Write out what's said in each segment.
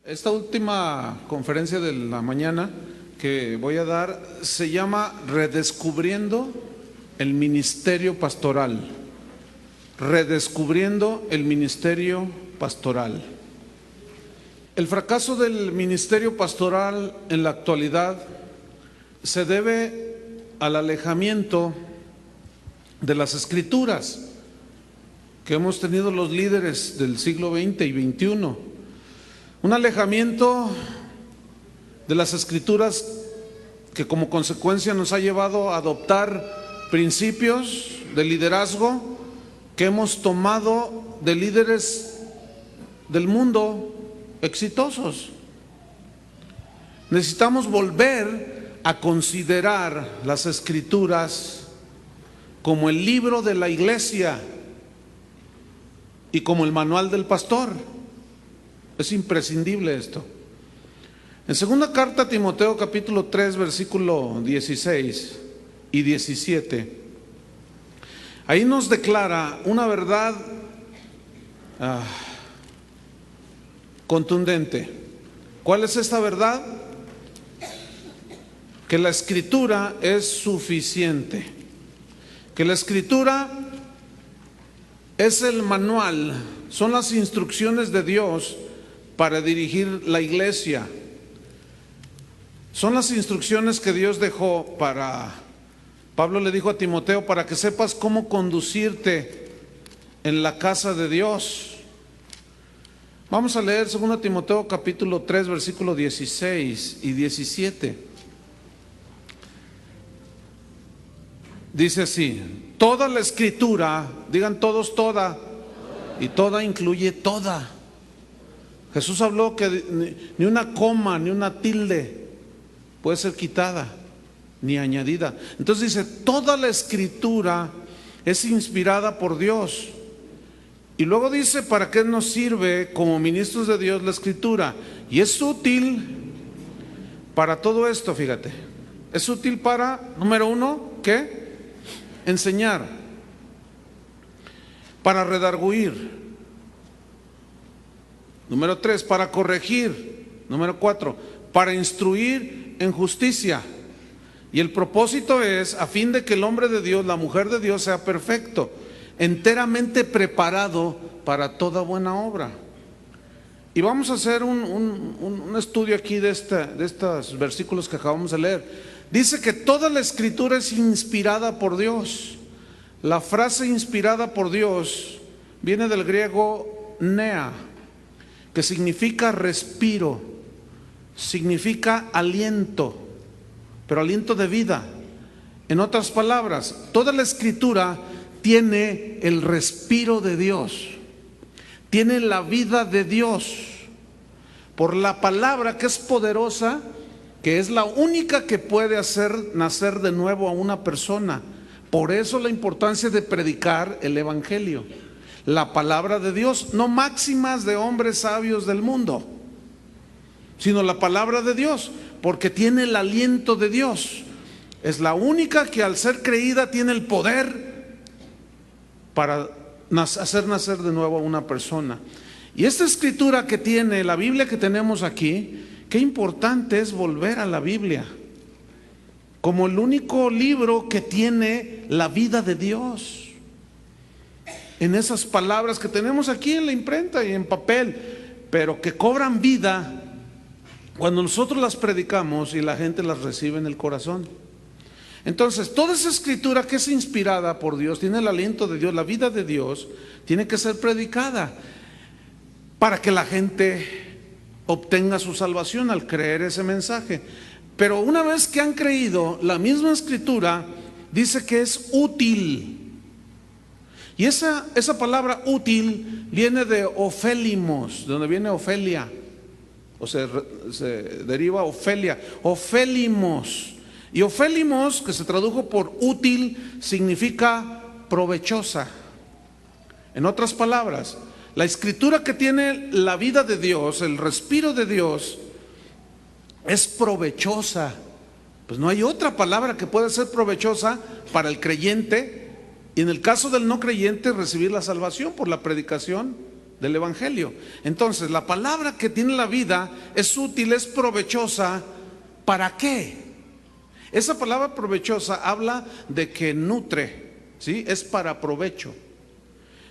Esta última conferencia de la mañana que voy a dar se llama Redescubriendo el Ministerio Pastoral. Redescubriendo el Ministerio Pastoral. El fracaso del ministerio pastoral en la actualidad se debe al alejamiento de las Escrituras que hemos tenido los líderes del siglo XX y XXI. Un alejamiento de las Escrituras que como consecuencia nos ha llevado a adoptar principios de liderazgo que hemos tomado de líderes del mundo exitosos. Necesitamos volver a considerar las Escrituras como el libro de la iglesia y como el manual del pastor. Es imprescindible esto. En segunda carta a Timoteo capítulo 3 versículo 16 y 17, ahí nos declara una verdad contundente. ¿Cuál es esta verdad? Que la Escritura es suficiente, que la Escritura es el manual, son las instrucciones de Dios para dirigir la iglesia. Son las instrucciones que Dios dejó Pablo le dijo a Timoteo, para que sepas cómo conducirte en la casa de Dios. Vamos a leer 2 Timoteo capítulo 3 versículo 16 y 17. Dice así: toda la Escritura, digan todos toda, y toda incluye toda. Jesús habló que ni una coma, ni una tilde puede ser quitada, ni añadida. Entonces dice, toda la Escritura es inspirada por Dios. Y luego dice, ¿para qué nos sirve como ministros de Dios la Escritura? Y es útil para todo esto, fíjate. Es útil para, número uno, ¿qué? Enseñar. Para redarguir. Número 3, para corregir. Número 4, para instruir en justicia. Y el propósito es a fin de que el hombre de Dios, la mujer de Dios sea perfecto, enteramente preparado para toda buena obra. Y vamos a hacer un estudio aquí de estos versículos que acabamos de leer. Dice que toda la Escritura es inspirada por Dios. La frase inspirada por Dios viene del griego nea, que significa respiro, significa aliento, pero aliento de vida. En otras palabras, toda la Escritura tiene el respiro de Dios, tiene la vida de Dios, por la palabra que es poderosa, que es la única que puede hacer nacer de nuevo a una persona. Por eso la importancia de predicar el Evangelio, la palabra de Dios, no máximas de hombres sabios del mundo, sino la palabra de Dios, porque tiene el aliento de Dios. Es la única que al ser creída tiene el poder para hacer nacer de nuevo a una persona. Y esta Escritura que tiene, la Biblia que tenemos aquí, qué importante es volver a la Biblia como el único libro que tiene la vida de Dios. En esas palabras que tenemos aquí en la imprenta y en papel, pero que cobran vida cuando nosotros las predicamos y la gente las recibe en el corazón. Entonces, toda esa Escritura que es inspirada por Dios, tiene el aliento de Dios, la vida de Dios, tiene que ser predicada para que la gente obtenga su salvación al creer ese mensaje. Pero una vez que han creído, la misma Escritura dice que es útil. Y esa palabra útil viene de ofélimos, de donde viene Ofelia, o se deriva Ofelia, ofélimos. Y ofélimos, que se tradujo por útil, significa provechosa. En otras palabras, la Escritura que tiene la vida de Dios, el respiro de Dios, es provechosa. Pues no hay otra palabra que pueda ser provechosa para el creyente, y en el caso del no creyente recibir la salvación por la predicación del Evangelio. Entonces, la palabra que tiene la vida es útil, es provechosa. ¿Para qué? Esa palabra provechosa habla de que nutre, ¿sí? Es para provecho.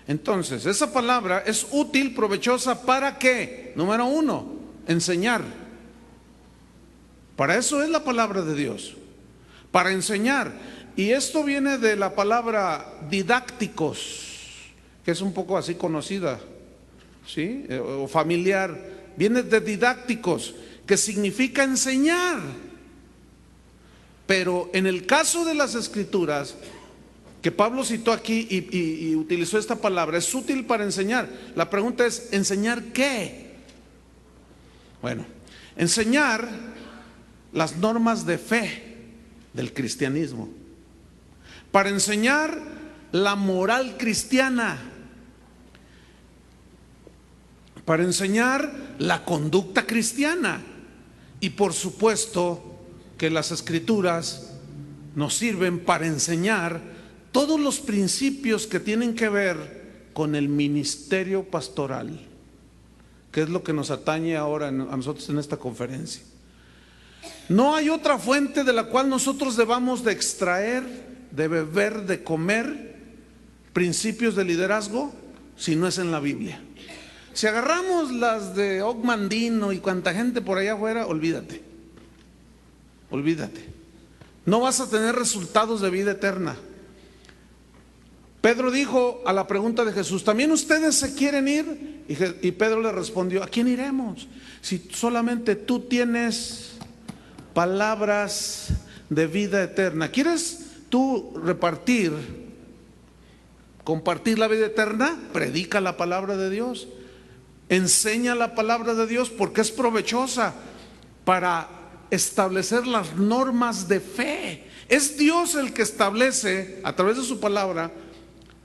Entonces, esa palabra es útil, provechosa, ¿para qué? Número uno, enseñar. Para eso es la palabra de Dios, para enseñar. Y esto viene de la palabra didácticos, que es un poco así conocida, ¿sí? O familiar. Viene de didácticos, que significa enseñar. Pero en el caso de las Escrituras, que Pablo citó aquí y utilizó esta palabra, es útil para enseñar. La pregunta es, ¿enseñar qué? Bueno, enseñar las normas de fe del cristianismo, para enseñar la moral cristiana, para enseñar la conducta cristiana. Y por supuesto que las Escrituras nos sirven para enseñar todos los principios que tienen que ver con el ministerio pastoral, que es lo que nos atañe ahora a nosotros en esta conferencia. No hay otra fuente de la cual nosotros debamos de extraer, de beber, de comer principios de liderazgo, si no es en la Biblia. Si agarramos las de Ogmandino y cuanta gente por allá afuera, olvídate. Olvídate. No vas a tener resultados de vida eterna. Pedro dijo a la pregunta de Jesús, ¿también ustedes se quieren ir? Y Pedro le respondió, ¿a quién iremos? Si solamente tú tienes palabras de vida eterna. ¿Quieres tú compartir la vida eterna? Predica la palabra de Dios. Enseña la palabra de Dios, porque es provechosa para establecer las normas de fe. Es Dios el que establece a través de su palabra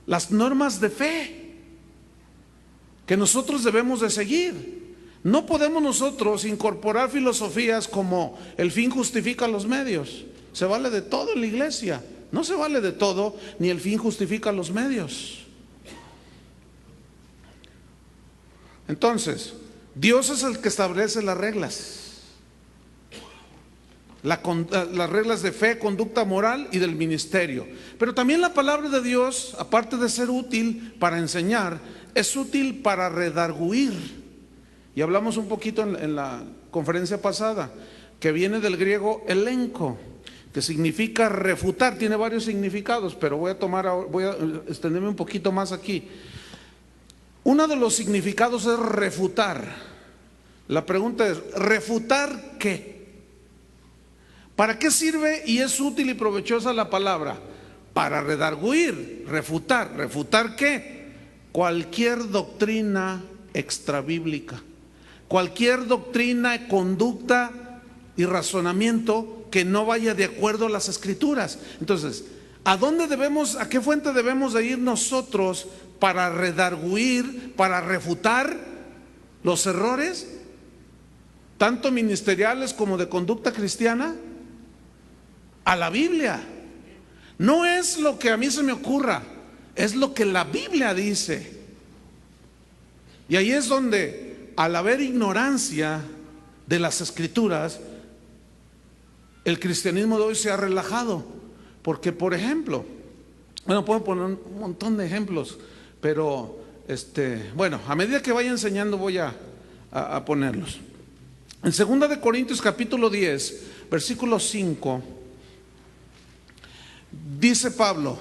las normas de fe que nosotros debemos de seguir. No podemos nosotros incorporar filosofías como el fin justifica los medios. Se vale de todo en la iglesia. No se vale de todo, ni el fin justifica los medios. Entonces, Dios es el que establece las reglas. Las reglas de fe, conducta moral y del ministerio. Pero también la palabra de Dios, aparte de ser útil para enseñar, es útil para redarguir. Y hablamos un poquito en la conferencia pasada, que viene del griego elenco, que significa refutar. Tiene varios significados, pero voy a extenderme un poquito más aquí. Uno de los significados es refutar. La pregunta es, ¿refutar qué? ¿Para qué sirve y es útil y provechosa la palabra? Para redarguir, refutar. ¿Refutar qué? Cualquier doctrina extrabíblica, cualquier doctrina, conducta y razonamiento que no vaya de acuerdo a las Escrituras. Entonces, ¿a qué fuente debemos de ir nosotros para redarguir, para refutar los errores, tanto ministeriales como de conducta cristiana? A la Biblia. No es lo que a mí se me ocurra, es lo que la Biblia dice. Y ahí es donde, al haber ignorancia de las Escrituras, el cristianismo de hoy se ha relajado. Porque, por ejemplo, bueno, puedo poner un montón de ejemplos, pero bueno, a medida que vaya enseñando voy a ponerlos. En 2 de Corintios capítulo 10, versículo 5, dice Pablo,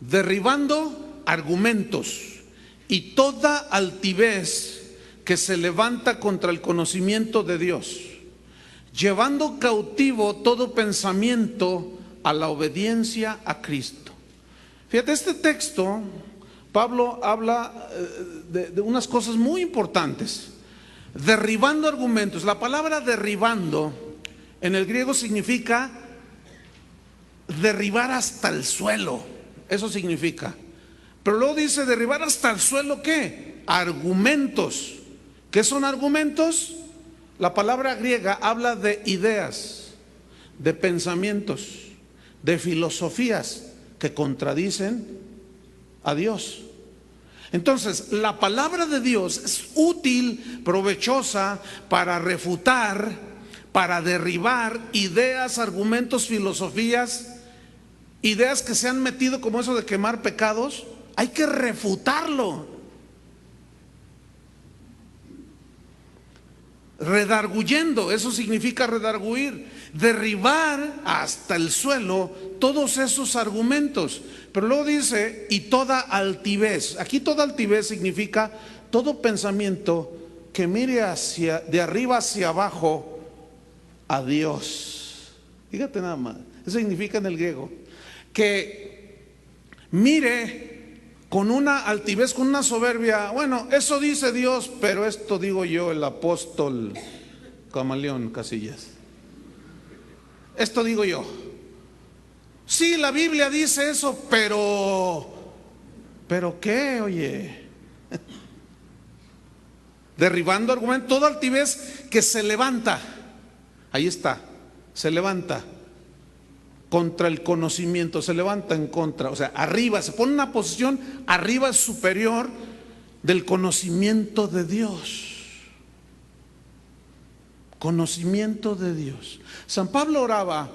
derribando argumentos y toda altivez que se levanta contra el conocimiento de Dios, llevando cautivo todo pensamiento a la obediencia a Cristo. Fíjate, este texto, Pablo habla de unas cosas muy importantes. Derribando argumentos. La palabra derribando en el griego significa derribar hasta el suelo. Eso significa. Pero luego dice derribar hasta el suelo, ¿qué? Argumentos. ¿Qué son argumentos? La palabra griega habla de ideas, de pensamientos, de filosofías que contradicen a Dios. Entonces, la palabra de Dios es útil, provechosa para refutar, para derribar ideas, argumentos, filosofías, ideas que se han metido como eso de quemar pecados. Hay que refutarlo. Redarguyendo, eso significa redarguir, derribar hasta el suelo todos esos argumentos. Pero luego dice, y toda altivez. Aquí toda altivez significa todo pensamiento que mire de arriba hacia abajo a Dios. Fíjate nada más, eso significa en el griego, que mire con una altivez, con una soberbia. Bueno, eso dice Dios, pero esto digo yo, el apóstol Camaleón Casillas. Esto digo yo. Sí, la Biblia dice eso, pero ¿qué? Oye, derribando argumentos, toda altivez que se levanta, ahí está, se levanta contra el conocimiento, se levanta en contra, o sea, arriba, se pone en una posición arriba, superior del conocimiento de Dios. Conocimiento de Dios. San Pablo oraba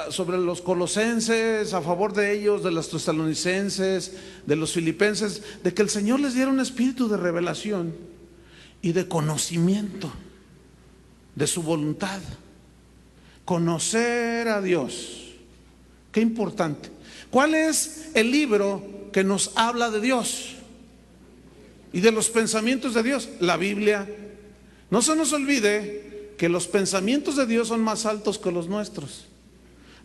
sobre los colosenses, a favor de ellos, de los tesalonicenses, de los filipenses, de que el Señor les diera un espíritu de revelación y de conocimiento de su voluntad. Conocer a Dios. Qué importante. ¿Cuál es el libro que nos habla de Dios y de los pensamientos de Dios? La Biblia. No se nos olvide que los pensamientos de Dios son más altos que los nuestros.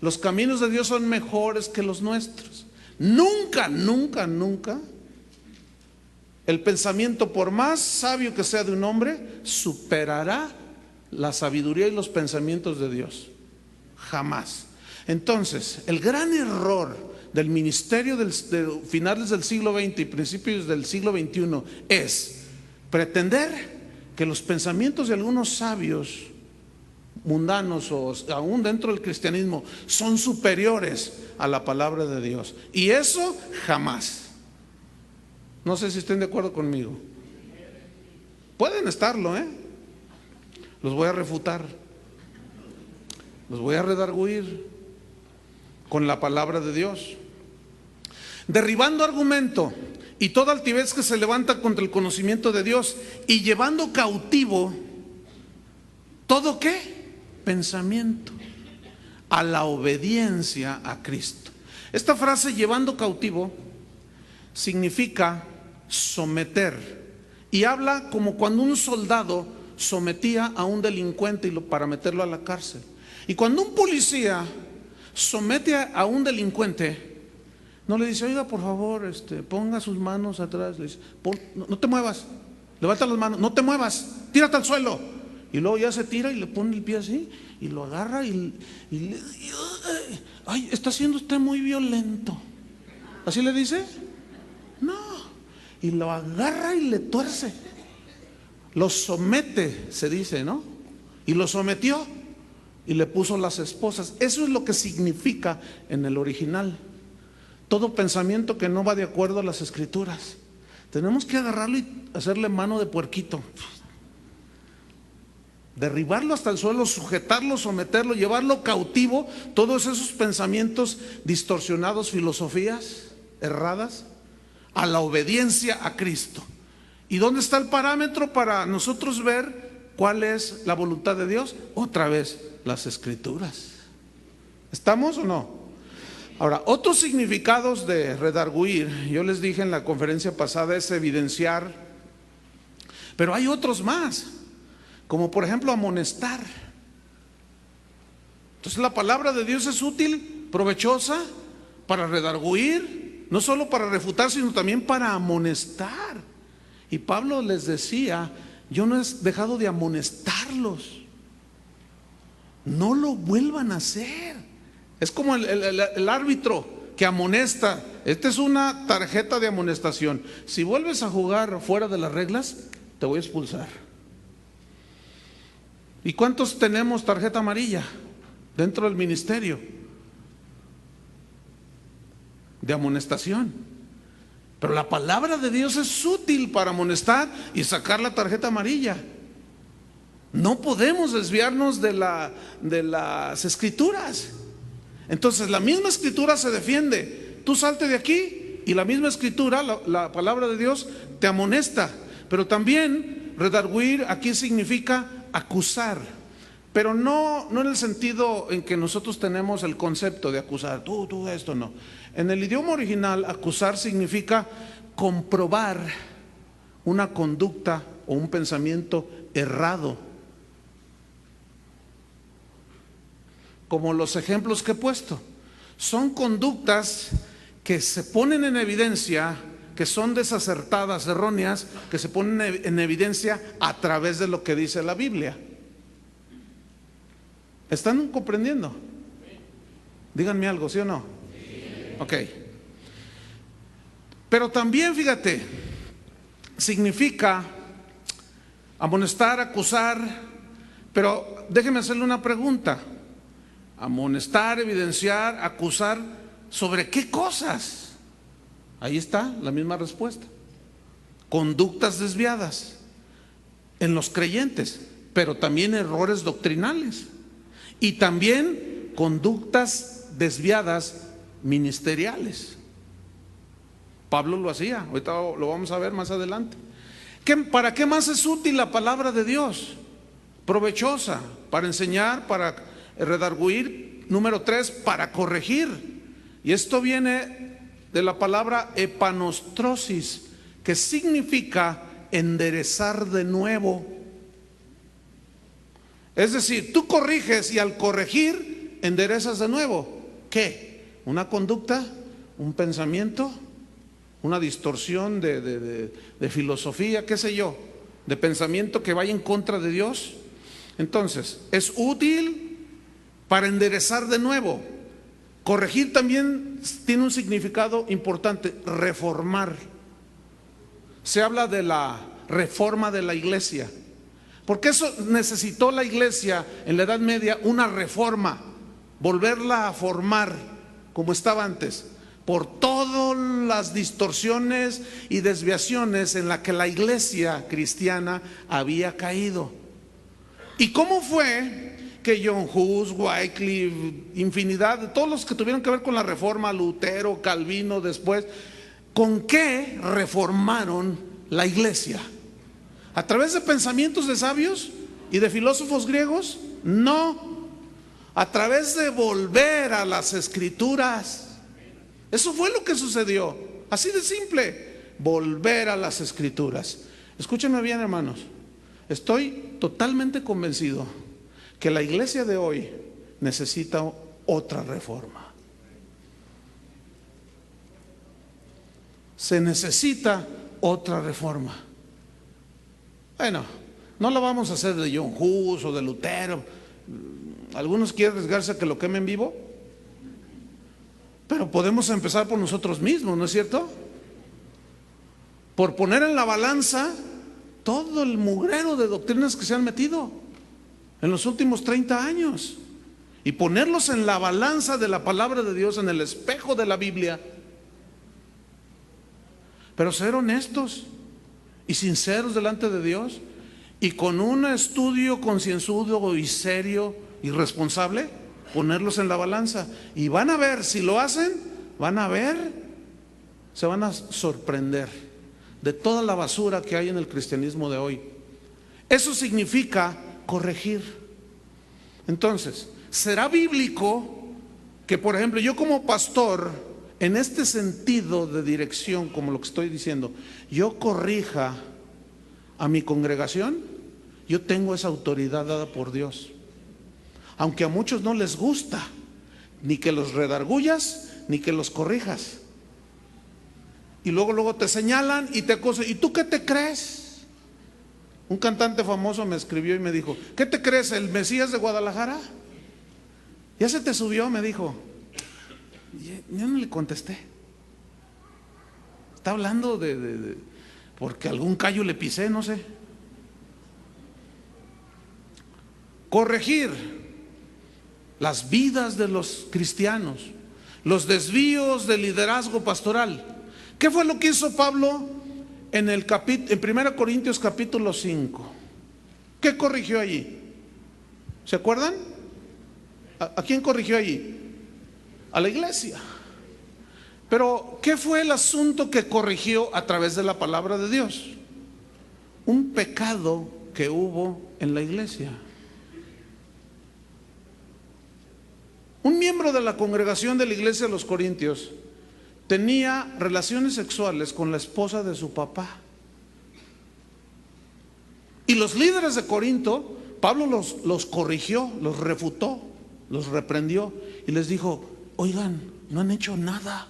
Los caminos de Dios son mejores que los nuestros. Nunca, nunca, nunca el pensamiento, por más sabio que sea de un hombre, superará la sabiduría y los pensamientos de Dios. Jamás. Entonces, el gran error del ministerio de finales del siglo XX y principios del siglo XXI es pretender que los pensamientos de algunos sabios mundanos o aún dentro del cristianismo son superiores a la palabra de Dios. Y eso jamás. No sé si estén de acuerdo conmigo. Pueden estarlo, Los voy a refutar. Los voy a redarguir con la palabra de Dios. Derribando argumento y toda altivez que se levanta contra el conocimiento de Dios, y llevando cautivo todo ¿qué? Pensamiento a la obediencia a Cristo. Esta frase, llevando cautivo, significa someter, y habla como cuando un soldado sometía a un delincuente para meterlo a la cárcel. Y cuando un policía somete a un delincuente, no le dice, oiga, por favor, ponga sus manos atrás. Le dice, no te muevas, levanta las manos, no te muevas, tírate al suelo. Y luego ya se tira y le pone el pie así y lo agarra ay, está siendo usted muy violento. ¿Así le dice? No. Y lo agarra y le tuerce. Lo somete, se dice, ¿no? Y lo sometió y le puso las esposas. Eso es lo que significa en el original. Todo pensamiento que no va de acuerdo a las escrituras, tenemos que agarrarlo y hacerle mano de puerquito, derribarlo hasta el suelo, sujetarlo, someterlo, llevarlo cautivo, todos esos pensamientos distorsionados, filosofías erradas, a la obediencia a Cristo. ¿Y dónde está el parámetro para nosotros ver cuál es la voluntad de Dios? Otra vez, las escrituras. ¿Estamos o no? Ahora, otros significados de redarguir, yo les dije en la conferencia pasada, es evidenciar, pero hay otros más, como por ejemplo amonestar. Entonces la palabra de Dios es útil, provechosa para redarguir, no solo para refutar, sino también para amonestar. Y Pablo les decía, yo no he dejado de amonestarlos, no lo vuelvan a hacer. Es como el árbitro que amonesta. Esta es una tarjeta de amonestación. Si vuelves a jugar fuera de las reglas, te voy a expulsar. ¿Y cuántos tenemos tarjeta amarilla dentro del ministerio de amonestación? Pero la palabra de Dios es útil para amonestar y sacar la tarjeta amarilla. No podemos desviarnos de las escrituras. Entonces la misma escritura se defiende. Tú salte de aquí y la misma escritura, la palabra de Dios, te amonesta. Pero también redarguir aquí significa acusar, pero no en el sentido en que nosotros tenemos el concepto de acusar, tú esto, no. En el idioma original, acusar significa comprobar una conducta o un pensamiento errado, como los ejemplos que he puesto. Son conductas que se ponen en evidencia, que son desacertadas, erróneas, que se ponen en evidencia a través de lo que dice la Biblia. ¿Están comprendiendo? Díganme algo, ¿sí o no? Ok. Pero también, fíjate, significa amonestar, acusar, pero déjeme hacerle una pregunta. Amonestar, evidenciar, acusar, ¿sobre qué cosas? Ahí está la misma respuesta. Conductas desviadas en los creyentes, pero también errores doctrinales. Y también conductas desviadas ministeriales. Pablo lo hacía, ahorita lo vamos a ver más adelante. ¿Para qué más es útil la palabra de Dios? Provechosa, para enseñar, para redarguir. Número 3, para corregir. Y esto viene de la palabra epanostrosis, que significa enderezar de nuevo. Es decir, tú corriges y al corregir enderezas de nuevo. ¿Qué? ¿Una conducta? ¿Un pensamiento? ¿Una distorsión de filosofía? ¿Qué sé yo? ¿De pensamiento que vaya en contra de Dios? Entonces, es útil para enderezar de nuevo. Corregir también tiene un significado importante, reformar. Se habla de la reforma de la iglesia. Porque eso necesitó la iglesia en la Edad Media, una reforma, volverla a formar como estaba antes, por todas las distorsiones y desviaciones en las que la iglesia cristiana había caído. ¿Y cómo fue que John Hus, Wycliffe, infinidad de todos los que tuvieron que ver con la reforma, Lutero, Calvino después, con qué reformaron la iglesia? ¿A través de pensamientos de sabios y de filósofos griegos? No, a través de volver a las escrituras. Eso fue lo que sucedió, así de simple, volver a las escrituras. Escúchenme bien, hermanos, estoy totalmente convencido que la iglesia de hoy necesita otra reforma. Se necesita otra reforma. Bueno, no la vamos a hacer de John Hus o de Lutero. Algunos quieren arriesgarse a que lo quemen vivo, pero podemos empezar por nosotros mismos, ¿no es cierto? Por poner en la balanza todo el mugrero de doctrinas que se han metido en los últimos 30 años y ponerlos en la balanza de la palabra de Dios, en el espejo de la Biblia, pero ser honestos y sinceros delante de Dios, y con un estudio concienzudo y serio y responsable, ponerlos en la balanza. Y van a ver, si lo hacen, van a ver, se van a sorprender de toda la basura que hay en el cristianismo de hoy. Eso significa corregir. Entonces, ¿será bíblico que, por ejemplo, yo como pastor, en este sentido de dirección, como lo que estoy diciendo, yo corrija a mi congregación? Yo tengo esa autoridad dada por Dios. Aunque a muchos no les gusta ni que los redargullas ni que los corrijas. Y luego te señalan y te acusan. ¿Y tú qué te crees? Un cantante famoso me escribió y me dijo: ¿qué te crees, el Mesías de Guadalajara? ¿Ya se te subió? Me dijo. Yo no le contesté. Está hablando porque algún callo le pisé, no sé. Corregir las vidas de los cristianos, los desvíos del liderazgo pastoral. ¿Qué fue lo que hizo Pablo en 1 Corintios capítulo 5? ¿Qué corrigió allí? ¿Se acuerdan? ¿A quién corrigió allí? A la iglesia. Pero ¿qué fue el asunto que corrigió a través de la palabra de Dios? Un pecado que hubo en la iglesia. Un miembro de la congregación de la iglesia de los Corintios tenía relaciones sexuales con la esposa de su papá. Y los líderes de Corinto, Pablo los corrigió, los refutó, los reprendió y les dijo: oigan, no han hecho nada.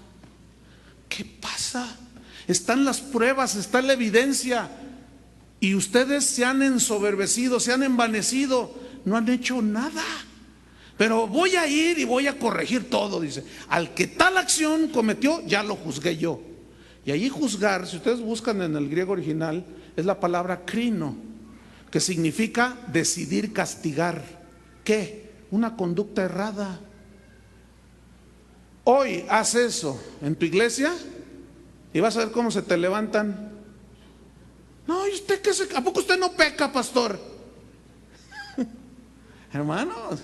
¿Qué pasa? Están las pruebas, está la evidencia, y ustedes se han ensoberbecido, se han envanecido, no han hecho nada. Pero voy a ir y voy a corregir todo, dice. Al que tal acción cometió, ya lo juzgué yo. Y allí juzgar, si ustedes buscan en el griego original, es la palabra krino, que significa decidir castigar. ¿Qué? Una conducta errada. Hoy haz eso en tu iglesia y vas a ver cómo se te levantan. No, ¿y usted qué ¿a poco usted no peca, pastor? Hermanos.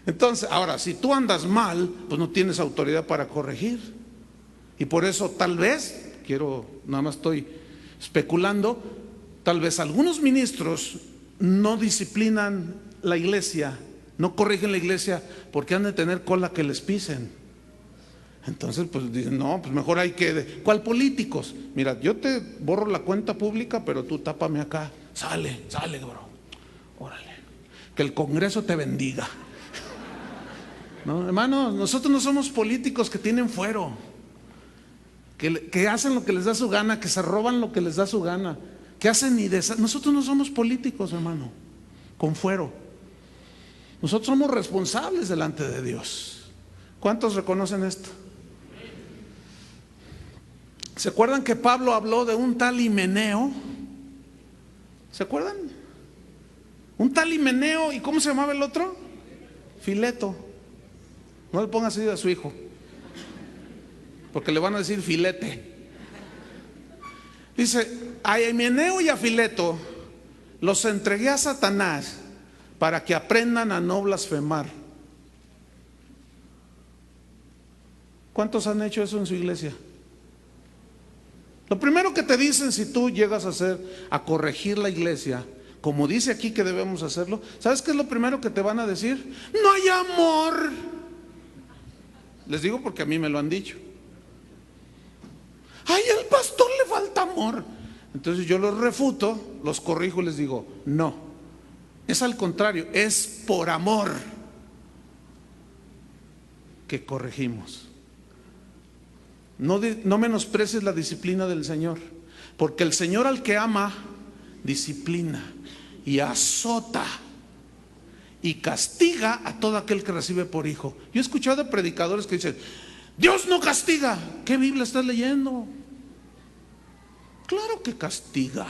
Entonces, ahora, si tú andas mal, pues no tienes autoridad para corregir. Y por eso tal vez, nada más estoy especulando, tal vez algunos ministros no disciplinan la iglesia, no corrigen la iglesia porque han de tener cola que les pisen. Entonces pues dicen, no, pues mejor hay que... ¿Cuál políticos? Mira, yo te borro la cuenta pública, pero tú tápame acá. Sale, bro. Órale. Que el Congreso te bendiga. No, hermanos, nosotros no somos políticos que tienen fuero, que hacen lo que les da su gana, que se roban lo que les da su gana, que hacen y deshacen. Nosotros no somos políticos, hermano, con fuero. Nosotros somos responsables delante de Dios. ¿Cuántos reconocen esto? ¿Se acuerdan que Pablo habló de un tal Himeneo? ¿Se acuerdan? Un tal Himeneo, ¿y cómo se llamaba el otro? Fileto. No le ponga así a su hijo, porque le van a decir filete. Dice: a Himeneo y a Fileto los entregué a Satanás para que aprendan a no blasfemar. ¿Cuántos han hecho eso en su iglesia? Lo primero que te dicen si tú llegas a corregir la iglesia, como dice aquí que debemos hacerlo, ¿sabes qué es lo primero que te van a decir? No hay amor. Les digo porque a mí me lo han dicho. Ay, al pastor le falta amor. Entonces yo los refuto, los corrijo y les digo: no, es al contrario, es por amor que corregimos. No menosprecies la disciplina del Señor, porque el Señor al que ama disciplina y azota y castiga a todo aquel que recibe por hijo. Yo he escuchado de predicadores que dicen: Dios no castiga. ¿Qué Biblia estás leyendo? Claro que castiga.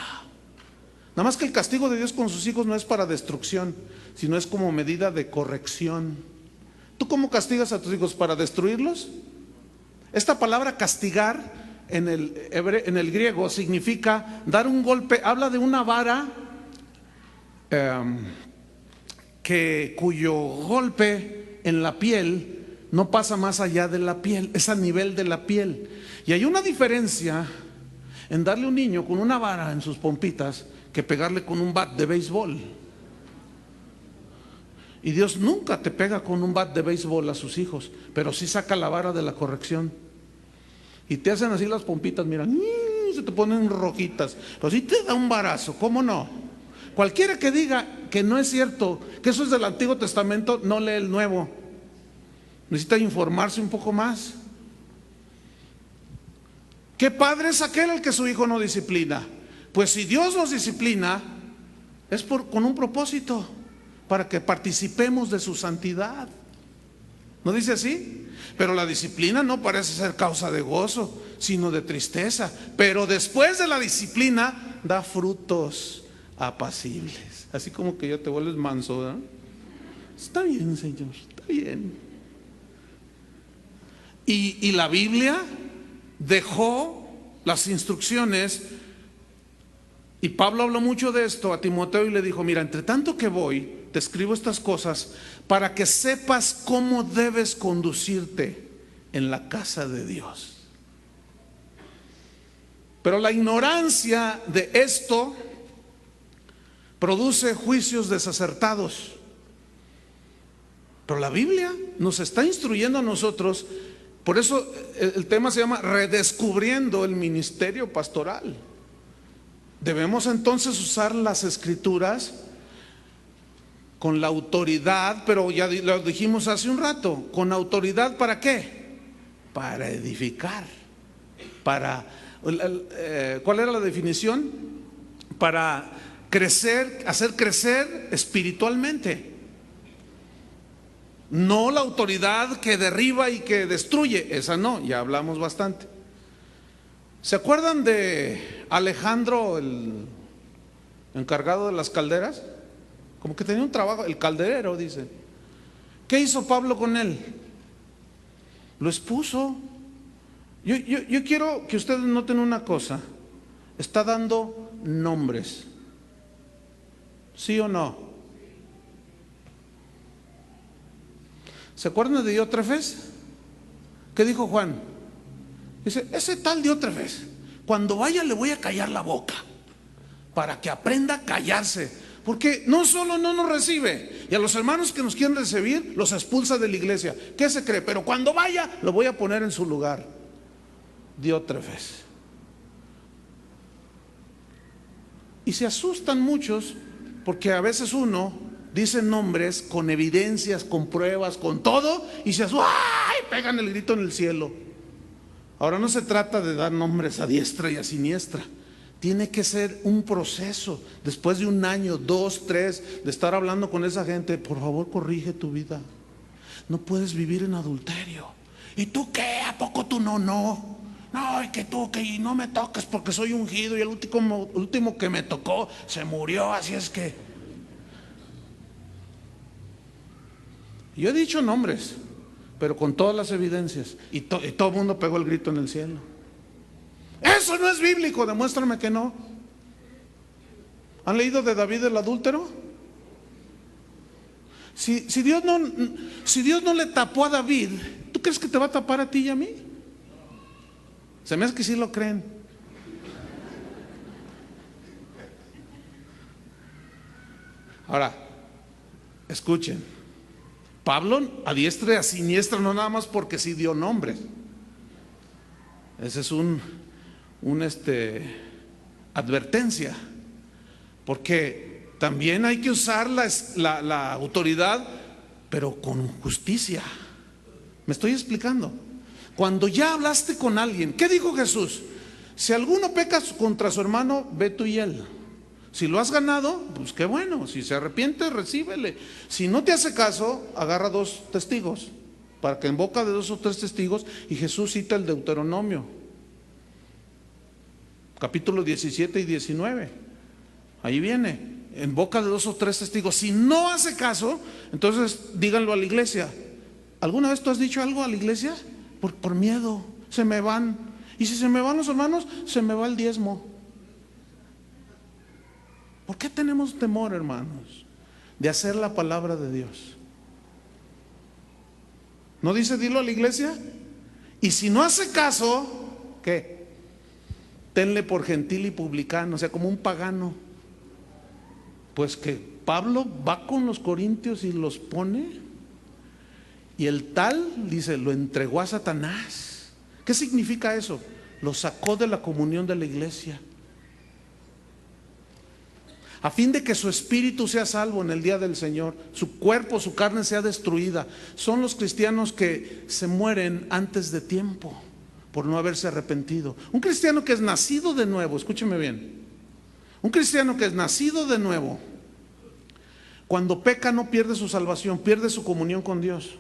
Nada más que el castigo de Dios con sus hijos no es para destrucción, sino es como medida de corrección. ¿Tú cómo castigas a tus hijos? ¿Para destruirlos? Esta palabra castigar en el griego significa dar un golpe. Habla de una vara cuyo golpe en la piel no pasa más allá de la piel, es a nivel de la piel. Y hay una diferencia en darle a un niño con una vara en sus pompitas que pegarle con un bat de béisbol. Y Dios nunca te pega con un bat de béisbol a sus hijos, pero sí saca la vara de la corrección. Y te hacen así las pompitas, mira, se te ponen rojitas, pero sí te da un varazo, ¿cómo no? Cualquiera que diga que no es cierto, que eso es del Antiguo Testamento, no lee el Nuevo. Necesita informarse un poco más. ¿Qué padre es aquel al que su hijo no disciplina? Pues si Dios nos disciplina, es con un propósito, para que participemos de su santidad. ¿No dice así? Pero la disciplina no parece ser causa de gozo, sino de tristeza. Pero después de la disciplina da frutos apacibles. Así como que ya te vuelves manso, ¿verdad? Está bien, Señor, está bien. Y la Biblia dejó las instrucciones, y Pablo habló mucho de esto a Timoteo y le dijo: mira, entre tanto que voy, te escribo estas cosas para que sepas cómo debes conducirte en la casa de Dios. Pero la ignorancia de esto produce juicios desacertados. Pero la Biblia nos está instruyendo a nosotros. Por eso el tema se llama redescubriendo el ministerio pastoral. Debemos entonces usar las Escrituras con la autoridad, pero ya lo dijimos hace un rato, con autoridad, ¿para qué? Para edificar. ¿Cuál era la definición? Para crecer, hacer crecer espiritualmente. No la autoridad que derriba y que destruye, esa no, ya hablamos bastante. ¿Se acuerdan de Alejandro, el encargado de las calderas? Como que tenía un trabajo, el calderero, dice. ¿Qué hizo Pablo con él? Lo expuso. Yo quiero que ustedes noten una cosa. Está dando nombres. ¿Sí o no? ¿Se acuerdan de Diótrefes? ¿Qué dijo Juan? Dice: ese tal Diótrefes, cuando vaya le voy a callar la boca, para que aprenda a callarse, porque no solo no nos recibe, y a los hermanos que nos quieren recibir los expulsa de la iglesia. ¿Qué se cree? Pero cuando vaya lo voy a poner en su lugar. Diótrefes. Y se asustan muchos, porque a veces uno dice nombres con evidencias, con pruebas, con todo, y se asustan, ¡ay!, pegan el grito en el cielo. Ahora no se trata de dar nombres a diestra y a siniestra. Tiene que ser un proceso. Después de un año, 2, 3 de estar hablando con esa gente: por favor, corrige tu vida. No puedes vivir en adulterio. ¿Y tú qué? ¿A poco tú no? No, y que tú, que no me toques porque soy ungido, y el último que me tocó se murió, así es que. Yo he dicho nombres, pero con todas las evidencias, y todo el mundo pegó el grito en el cielo. Eso no es bíblico, demuéstrame que no. ¿Han leído de David el adúltero? Si Dios no le tapó a David, ¿tú crees que te va a tapar a ti y a mí? Se me hace que sí lo creen. Ahora, escuchen. Pablo a diestra y a siniestra, no nada más porque sí dio nombres. Ese es un advertencia, porque también hay que usar la autoridad, pero con justicia. ¿Me estoy explicando? Cuando ya hablaste con alguien, ¿qué dijo Jesús? Si alguno peca contra su hermano, ve tú y él. Si lo has ganado, pues qué bueno. Si se arrepiente, recíbele. Si no te hace caso, agarra 2 testigos, para que en boca de 2 o 3 testigos. Y Jesús cita el Deuteronomio, capítulo 17 y 19. Ahí viene, en boca de 2 o 3 testigos. Si no hace caso, entonces díganlo a la iglesia. ¿Alguna vez tú has dicho algo a la iglesia? Por miedo, se me van. Y si se me van los hermanos, se me va el diezmo. ¿Por qué tenemos temor, hermanos, de hacer la palabra de Dios? ¿No dice dilo a la iglesia? Y si no hace caso, ¿qué? Tenle por gentil y publicano, o sea, como un pagano. Pues que Pablo va con los corintios y los pone, y el tal, dice, lo entregó a Satanás. ¿Qué significa eso? Lo sacó de la comunión de la iglesia, a fin de que su espíritu sea salvo en el día del Señor, su cuerpo, su carne sea destruida. Son los cristianos que se mueren antes de tiempo por no haberse arrepentido. Un cristiano que es nacido de nuevo, escúcheme bien, un cristiano que es nacido de nuevo, cuando peca no pierde su salvación, pierde su comunión con Dios.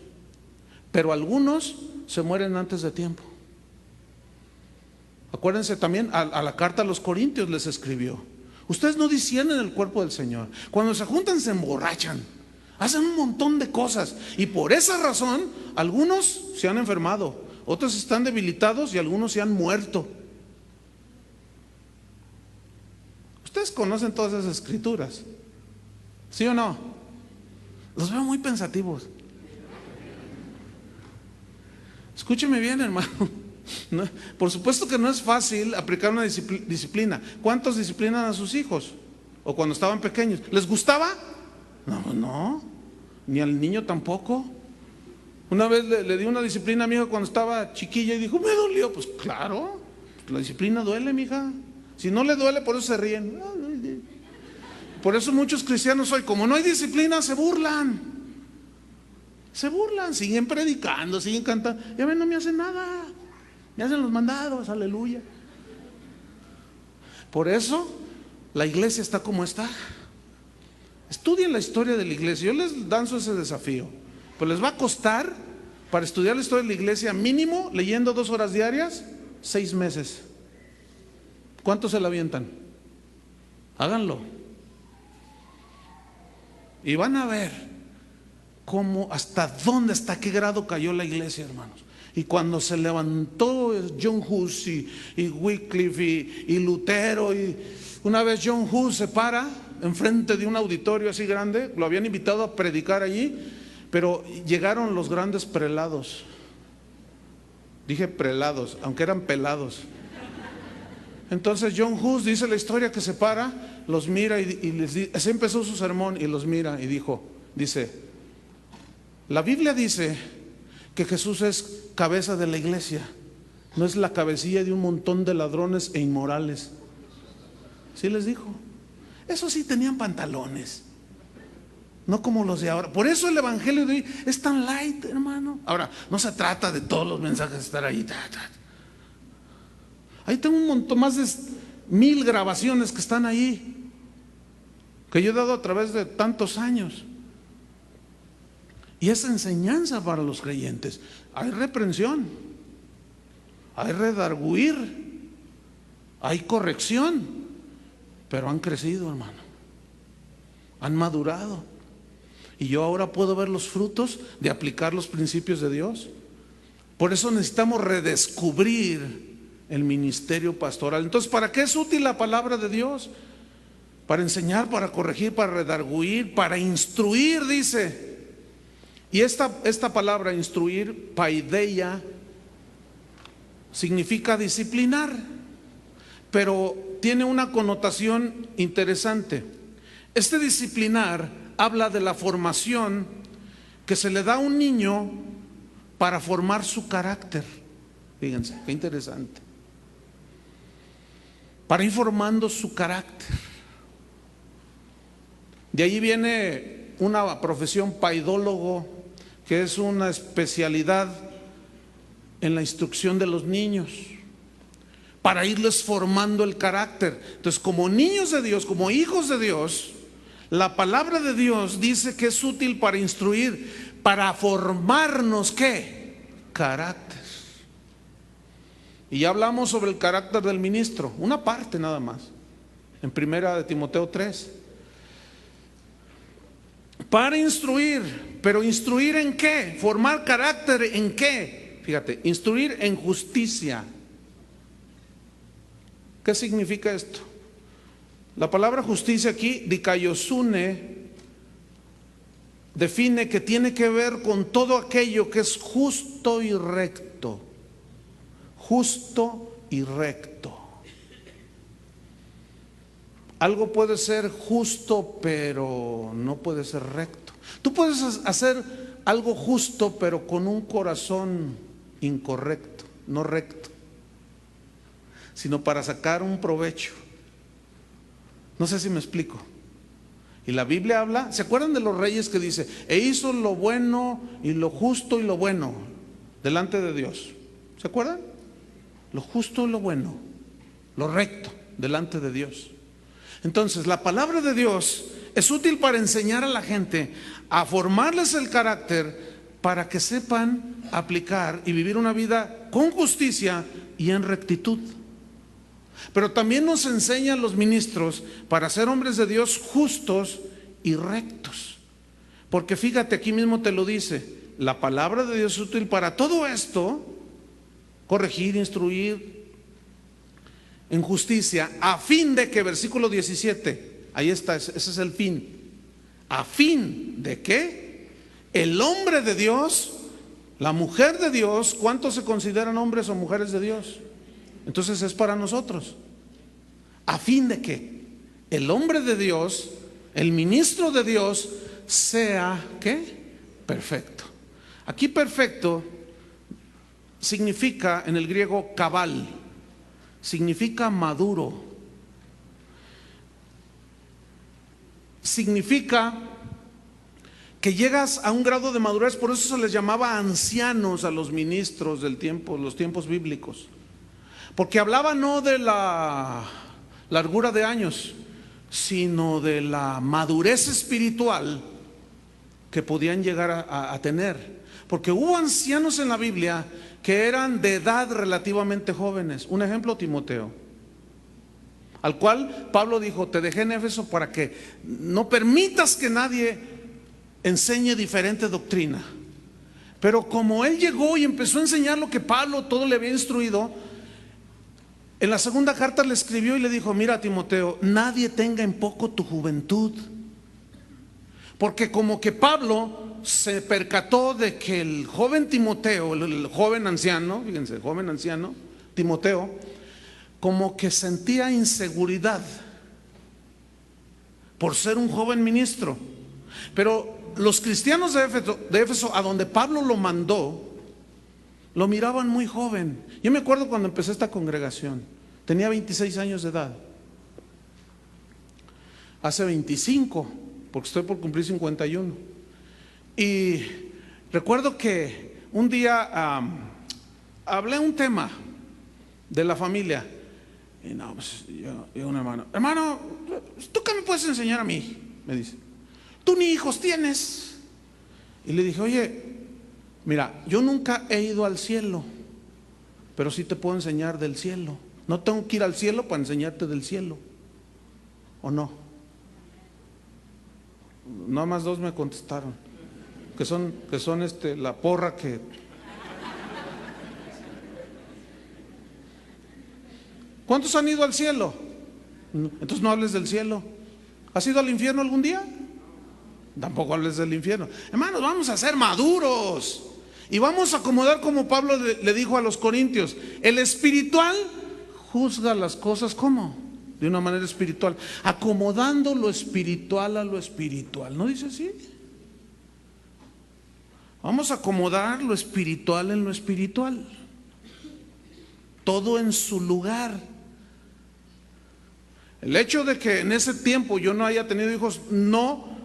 Pero algunos se mueren antes de tiempo. Acuérdense también, a la carta a los Corintios les escribió: ustedes no disciernen el cuerpo del Señor. Cuando se juntan se emborrachan, hacen un montón de cosas, y por esa razón algunos se han enfermado, otros están debilitados y algunos se han muerto. Ustedes conocen todas esas escrituras, ¿sí o no? Los veo muy pensativos. Escúcheme bien, hermano. No, por supuesto que no es fácil aplicar una disciplina. ¿Cuántos disciplinan a sus hijos? O cuando estaban pequeños. ¿Les gustaba? No, ni al niño tampoco. Una vez le di una disciplina a mi hijo cuando estaba chiquilla y dijo, me dolió. Pues claro, la disciplina duele, mija. Si no le duele, por eso se ríen. Por eso muchos cristianos hoy, como no hay disciplina, se burlan. Siguen predicando, siguen cantando. Ya ven, no me hacen nada. Me hacen los mandados, aleluya. Por eso la iglesia está como está. Estudien la historia de la iglesia. Yo les lanzo ese desafío. Pues les va a costar, para estudiar la historia de la iglesia, mínimo, leyendo 2 horas diarias, 6 meses. ¿Cuántos se la avientan? Háganlo. Y van a ver cómo, hasta dónde, hasta qué grado cayó la iglesia, hermanos. Y cuando se levantó John Hus y Wycliffe y Lutero, y una vez John Hus se para enfrente de un auditorio así grande, lo habían invitado a predicar allí, pero llegaron los grandes prelados. Dije prelados, aunque eran pelados. Entonces John Hus dice la historia que se para, los mira y les dice, así empezó su sermón, y los mira y dice, la Biblia dice que Jesús es cabeza de la iglesia, no es la cabecilla de un montón de ladrones e inmorales. ¿Sí les dijo? Eso sí, tenían pantalones, no como los de ahora. Por eso el evangelio de hoy es tan light, hermano. Ahora, no se trata de todos los mensajes estar ahí. Ahí tengo un montón, más de 1000 grabaciones que están ahí, que yo he dado a través de tantos años. Y es enseñanza para los creyentes. Hay reprensión, hay redarguir, hay corrección, pero han crecido, hermano, han madurado. Y yo ahora puedo ver los frutos de aplicar los principios de Dios. Por eso necesitamos redescubrir el ministerio pastoral. Entonces, ¿para qué es útil la palabra de Dios? Para enseñar, para corregir, para redarguir, para instruir, dice. Y esta palabra instruir, paideia, significa disciplinar, pero tiene una connotación interesante. Este disciplinar habla de la formación que se le da a un niño para formar su carácter. Fíjense, qué interesante. Para ir formando su carácter. De ahí viene una profesión paidólogo, que es una especialidad en la instrucción de los niños, para irles formando el carácter. Entonces, como niños de Dios, como hijos de Dios, la palabra de Dios dice que es útil para instruir, para formarnos, ¿qué? Carácter. Y ya hablamos sobre el carácter del ministro, una parte nada más, en 1 Timoteo 3. Para instruir, pero instruir en qué, formar carácter en qué, fíjate, instruir en justicia. ¿Qué significa esto? La palabra justicia aquí, dikaiosune, define que tiene que ver con todo aquello que es justo y recto. Justo y recto. Algo puede ser justo, pero no puede ser recto. Tú puedes hacer algo justo, pero con un corazón incorrecto, no recto, sino para sacar un provecho. No sé si me explico. Y la Biblia habla, ¿se acuerdan de los reyes que dice, e hizo lo bueno y lo justo y lo bueno delante de Dios? ¿Se acuerdan? Lo justo y lo bueno, lo recto delante de Dios. Entonces, la palabra de Dios es útil para enseñar a la gente, a formarles el carácter, para que sepan aplicar y vivir una vida con justicia y en rectitud. Pero también nos enseñan los ministros para ser hombres de Dios justos y rectos. Porque fíjate, aquí mismo te lo dice, la palabra de Dios es útil para todo esto, corregir, instruir en justicia, a fin de que, versículo 17, ahí está, ese es el fin. A fin de que el hombre de Dios, la mujer de Dios, ¿cuántos se consideran hombres o mujeres de Dios? Entonces es para nosotros. A fin de que el hombre de Dios, el ministro de Dios, sea, ¿qué? Perfecto. Aquí perfecto significa en el griego cabal, significa maduro, significa que llegas a un grado de madurez. Por eso se les llamaba ancianos a los ministros del tiempo, los tiempos bíblicos, porque hablaba no de la largura de años, sino de la madurez espiritual que podían llegar a tener. Porque hubo ancianos en la Biblia que eran de edad relativamente jóvenes. Un ejemplo, Timoteo, al cual Pablo dijo: te dejé en Éfeso para que no permitas que nadie enseñe diferente doctrina. Pero como él llegó y empezó a enseñar lo que Pablo todo le había instruido, en la segunda carta le escribió y le dijo: mira, Timoteo, nadie tenga en poco tu juventud. Porque como que Pablo se percató de que el joven Timoteo, el joven anciano, fíjense, joven anciano, Timoteo, como que sentía inseguridad por ser un joven ministro. Pero los cristianos de Éfeso, a donde Pablo lo mandó, lo miraban muy joven. Yo me acuerdo cuando empecé esta congregación, tenía 26 años de edad. Hace 25, porque estoy por cumplir 51. Y recuerdo que un día hablé un tema de la familia. Y no, pues yo un hermano, ¿tú qué me puedes enseñar a mí? Me dice: tú ni hijos tienes. Y le dije: oye, mira, yo nunca he ido al cielo, pero sí te puedo enseñar del cielo. No tengo que ir al cielo para enseñarte del cielo, ¿o no? Nada más dos me contestaron, que son la porra que... ¿Cuántos han ido al cielo? Entonces no hables del cielo. ¿Has ido al infierno algún día? Tampoco hables del infierno. Hermanos, vamos a ser maduros y vamos a acomodar, como Pablo le dijo a los corintios: el espiritual juzga las cosas, ¿cómo? De una manera espiritual, acomodando lo espiritual a lo espiritual. ¿No dice así? Vamos a acomodar lo espiritual en lo espiritual, todo en su lugar. El hecho de que en ese tiempo yo no haya tenido hijos no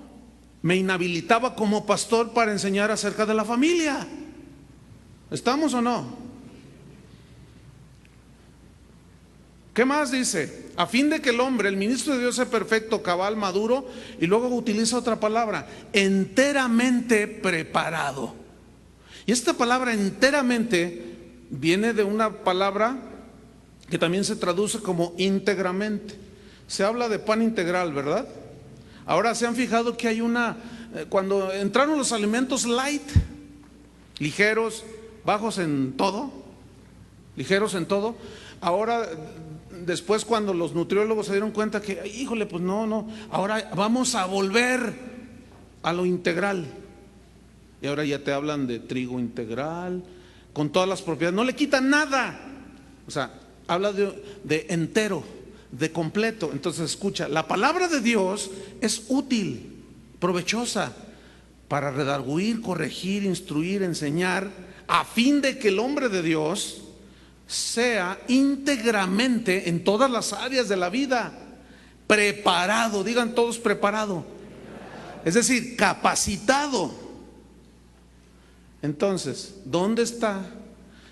me inhabilitaba como pastor para enseñar acerca de la familia. ¿Estamos o no? ¿Qué más dice? A fin de que el hombre, el ministro de Dios, sea perfecto, cabal, maduro. Y luego utiliza otra palabra: enteramente preparado. Y esta palabra enteramente viene de una palabra que también se traduce como íntegramente. Se habla de pan integral, ¿verdad? Ahora se han fijado que hay cuando entraron los alimentos light, ligeros, bajos en todo, ligeros en todo. Ahora, después, cuando los nutriólogos se dieron cuenta que, híjole, pues no, ahora vamos a volver a lo integral. Y ahora ya te hablan de trigo integral, con todas las propiedades, no le quitan nada. O sea, habla de entero, de completo. Entonces, escucha, la palabra de Dios es útil, provechosa, para redarguir, corregir, instruir, enseñar, a fin de que el hombre de Dios sea íntegramente en todas las áreas de la vida preparado. Digan todos: preparado. Es decir, capacitado. Entonces, ¿dónde está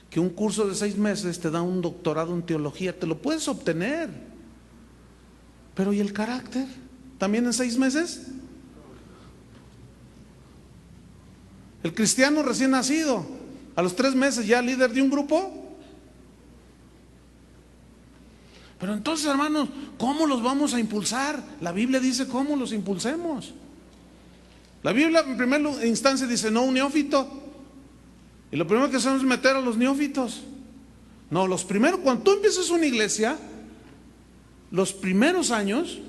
que un curso de 6 meses te da un doctorado en teología? Te lo puedes obtener, pero ¿y el carácter? ¿También en 6 meses? El cristiano recién nacido, a los 3 meses ya líder de un grupo. Pero entonces, hermanos, ¿cómo los vamos a impulsar? La Biblia dice cómo los impulsemos. La Biblia en primera instancia dice: no un neófito. Y lo primero que hacemos es meter a los neófitos. No, los primeros, cuando tú empiezas una iglesia, los primeros años,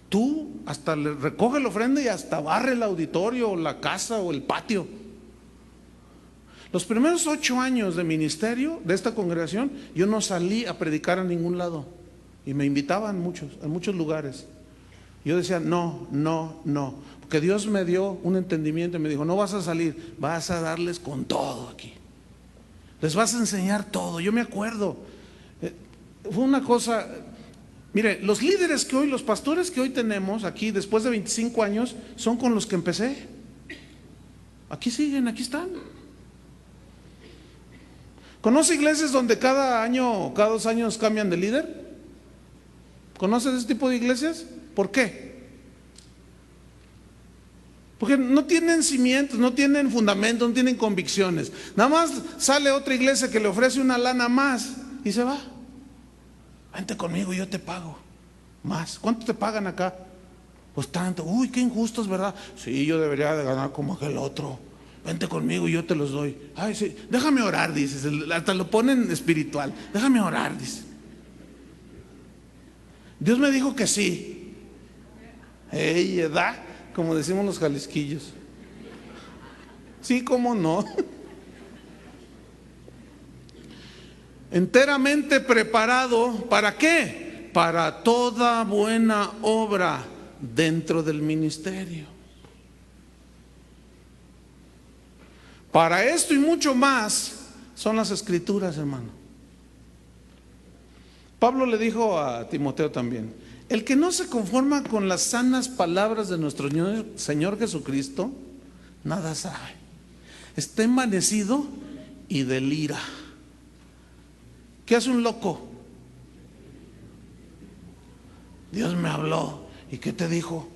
tú hasta le recoge la ofrenda y hasta barre el auditorio o la casa o el patio. Los primeros 8 años de ministerio de esta congregación, yo no salí a predicar a ningún lado. Y me invitaban en muchos lugares. Yo decía, no, no, no. Porque Dios me dio un entendimiento y me dijo, no vas a salir, vas a darles con todo aquí. Les vas a enseñar todo. Yo me acuerdo, fue una cosa, mire, los líderes que hoy, los pastores que hoy tenemos aquí, después de 25 años, son con los que empecé. Aquí siguen, aquí están. ¿Conoce iglesias donde cada año, cada 2 años cambian de líder? ¿Conoces ese tipo de iglesias? ¿Por qué? Porque no tienen cimientos, no tienen fundamentos, no tienen convicciones. Nada más sale otra iglesia que le ofrece una lana más y se va. Vente conmigo y yo te pago más. ¿Cuánto te pagan acá? Pues tanto. Uy, qué injustos, ¿verdad? Sí, yo debería de ganar como aquel otro. Vente conmigo y yo te los doy. Ay, sí, déjame orar, dices. Hasta lo ponen espiritual. Déjame orar, dice. Dios me dijo que sí. Ey, ¿edad? Como decimos los jalisquillos. Sí, cómo no. Enteramente preparado, ¿para qué? Para toda buena obra dentro del ministerio. Para esto y mucho más son las Escrituras, hermano. Pablo le dijo a Timoteo también, el que no se conforma con las sanas palabras de nuestro Señor Jesucristo, nada sabe. Está envanecido y delira. ¿Qué hace un loco? Dios me habló. ¿Y qué te dijo?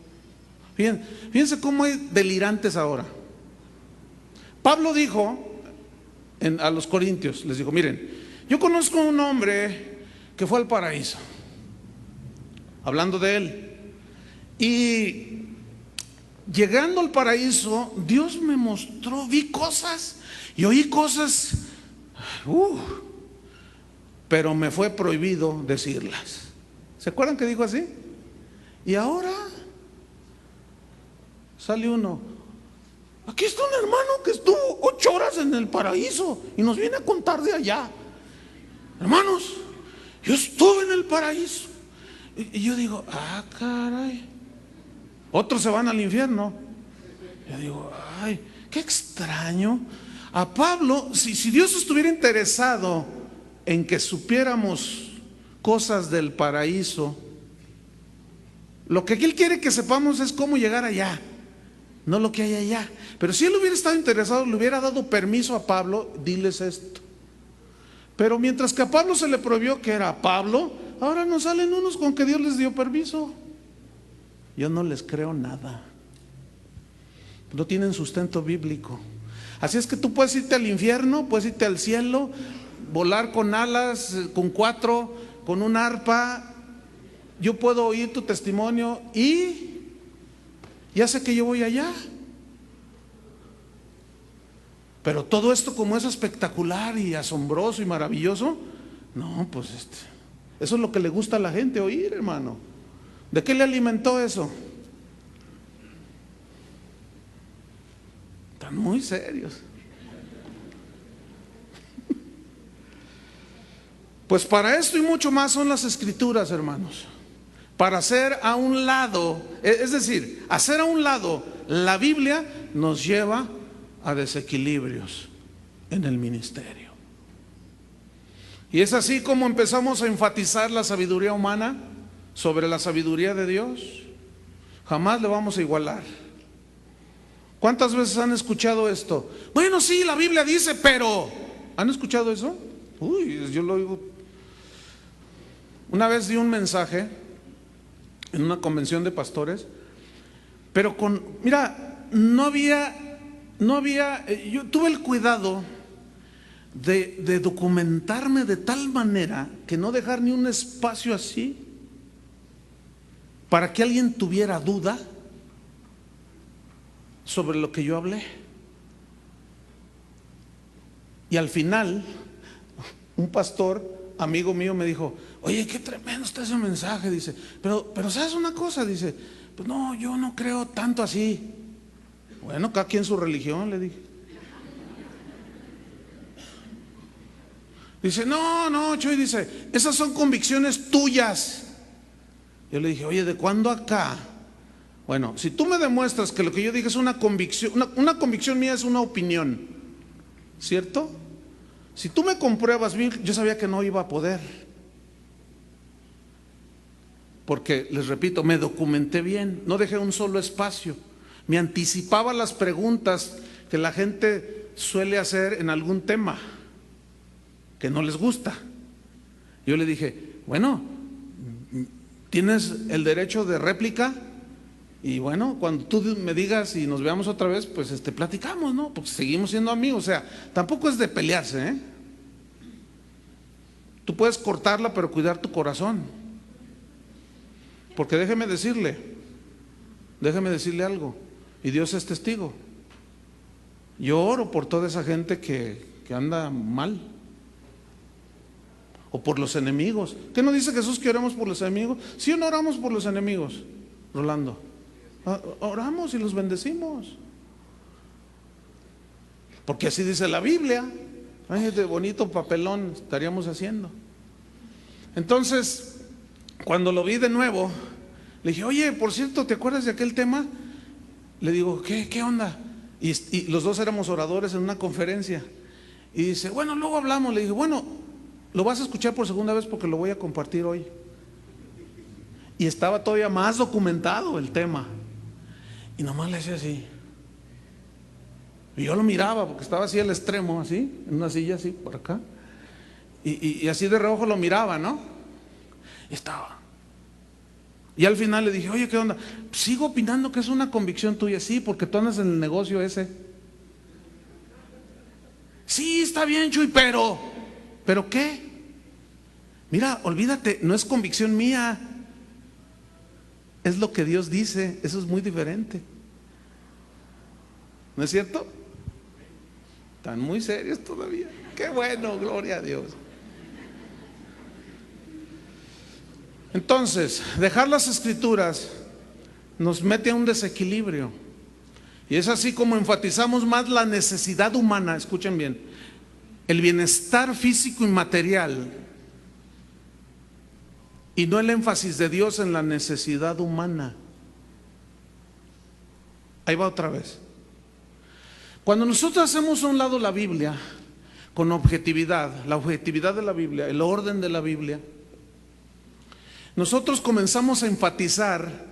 Fíjense cómo hay delirantes ahora. Pablo dijo a los corintios, les dijo, miren, yo conozco a un hombre que fue al paraíso, hablando de él, y llegando al paraíso, Dios me mostró, vi cosas y oí cosas, pero me fue prohibido decirlas. ¿Se acuerdan que dijo así? Y ahora sale uno, aquí está un hermano que estuvo 8 horas en el paraíso y nos viene a contar de allá. Hermanos, yo estuve en el paraíso. Y yo digo, caray. Otros se van al infierno. Yo digo, ay, qué extraño. A Pablo, si Dios estuviera interesado en que supiéramos cosas del paraíso, lo que Él quiere que sepamos es cómo llegar allá, no lo que hay allá. Pero si Él hubiera estado interesado, le hubiera dado permiso a Pablo, diles esto. Pero mientras que a Pablo se le prohibió que era Pablo, ahora nos salen unos con que Dios les dio permiso. Yo no les creo nada. No tienen sustento bíblico. Así es que tú puedes irte al infierno, puedes irte al cielo, volar con alas, con 4, con un arpa. Yo puedo oír tu testimonio y ya sé que yo voy allá. Pero todo esto, como es espectacular y asombroso y maravilloso, no, pues eso es lo que le gusta a la gente oír, hermano. ¿De qué le alimentó eso? Están muy serios. Pues para esto y mucho más son las Escrituras, hermanos. Para hacer a un lado, es decir, hacer a un lado la Biblia nos lleva a desequilibrios en el ministerio. Y es así como empezamos a enfatizar la sabiduría humana sobre la sabiduría de Dios. Jamás le vamos a igualar. ¿Cuántas veces han escuchado esto? Bueno, sí, la Biblia dice, pero ¿han escuchado eso? Uy, yo lo oigo. Una vez di un mensaje en una convención de pastores, pero mira, no había, yo tuve el cuidado de documentarme de tal manera que no dejar ni un espacio así para que alguien tuviera duda sobre lo que yo hablé. Y al final un pastor amigo mío me dijo: oye, qué tremendo está ese mensaje. Dice, pero ¿sabes una cosa? Dice, pues no, yo no creo tanto así. Bueno, cada quien su religión, le dije. Dice, no, Chuy, dice, esas son convicciones tuyas. Yo le dije, oye, ¿de cuándo acá? Bueno, si tú me demuestras que lo que yo dije es una convicción, una convicción mía es una opinión, ¿cierto? Si tú me compruebas bien, yo sabía que no iba a poder. Porque, les repito, me documenté bien, no dejé un solo espacio. Me anticipaba las preguntas que la gente suele hacer en algún tema que no les gusta. Yo le dije, bueno, tienes el derecho de réplica y bueno, cuando tú me digas y nos veamos otra vez, pues platicamos, ¿no? Porque seguimos siendo amigos, o sea, tampoco es de pelearse, ¿eh? Tú puedes cortarla, pero cuidar tu corazón. Porque déjeme decirle algo, y Dios es testigo. Yo oro por toda esa gente que anda mal, o por los enemigos. ¿Qué no dice Jesús que oremos por los enemigos? ¿Sí o no oramos por los enemigos, Rolando? Oramos y los bendecimos, porque así dice la Biblia. Ay, de bonito papelón estaríamos haciendo. Entonces, cuando lo vi de nuevo, le dije, oye, por cierto, ¿te acuerdas de aquel tema? Le digo, ¿qué onda? Y los dos éramos oradores en una conferencia. Y dice, bueno, luego hablamos. Le dije, bueno, lo vas a escuchar por segunda vez porque lo voy a compartir hoy. Y estaba todavía más documentado el tema. Y nomás le hacía así. Y yo lo miraba porque estaba así al extremo, así, en una silla así, por acá. Y así de reojo lo miraba, ¿no? Y estaba. Y al final le dije, oye, ¿qué onda? Sigo opinando que es una convicción tuya. Sí, porque tú andas en el negocio ese. Sí, está bien, Chuy, ¿pero qué? Mira, olvídate, no es convicción mía. Es lo que Dios dice, eso es muy diferente. ¿No es cierto? Están muy serios todavía. Qué bueno, gloria a Dios. Entonces, dejar las escrituras nos mete a un desequilibrio. Y es así como enfatizamos más la necesidad humana, escuchen bien, el bienestar físico y material, y no el énfasis de Dios en la necesidad humana. Ahí va otra vez. Cuando nosotros hacemos a un lado la Biblia con objetividad, la objetividad de la Biblia, el orden de la Biblia, nosotros comenzamos a enfatizar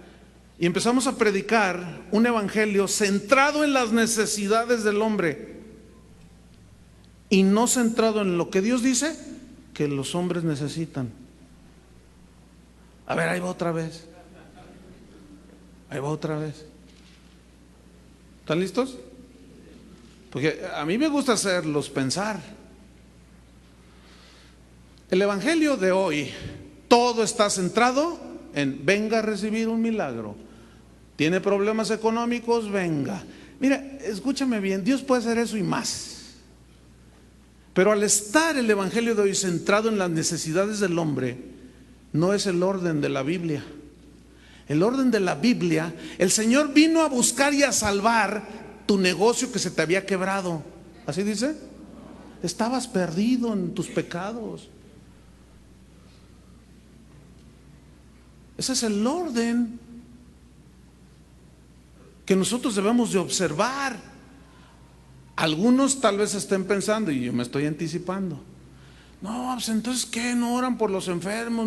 y empezamos a predicar un evangelio centrado en las necesidades del hombre y no centrado en lo que Dios dice que los hombres necesitan. A ver, ahí va otra vez. Ahí va otra vez. ¿Están listos? Porque a mí me gusta hacerlos pensar. El evangelio de hoy, todo está centrado en venga a recibir un milagro. ¿Tiene problemas económicos? Venga. Mira, escúchame bien, Dios puede hacer eso y más. Pero al estar el evangelio de hoy centrado en las necesidades del hombre, no es el orden de la Biblia. El orden de la Biblia, el Señor vino a buscar y a salvar tu negocio que se te había quebrado. ¿Así dice? Estabas perdido en tus pecados. Ese es el orden que nosotros debemos de observar. Algunos tal vez estén pensando, y yo me estoy anticipando, no, pues entonces ¿qué? ¿No oran por los enfermos?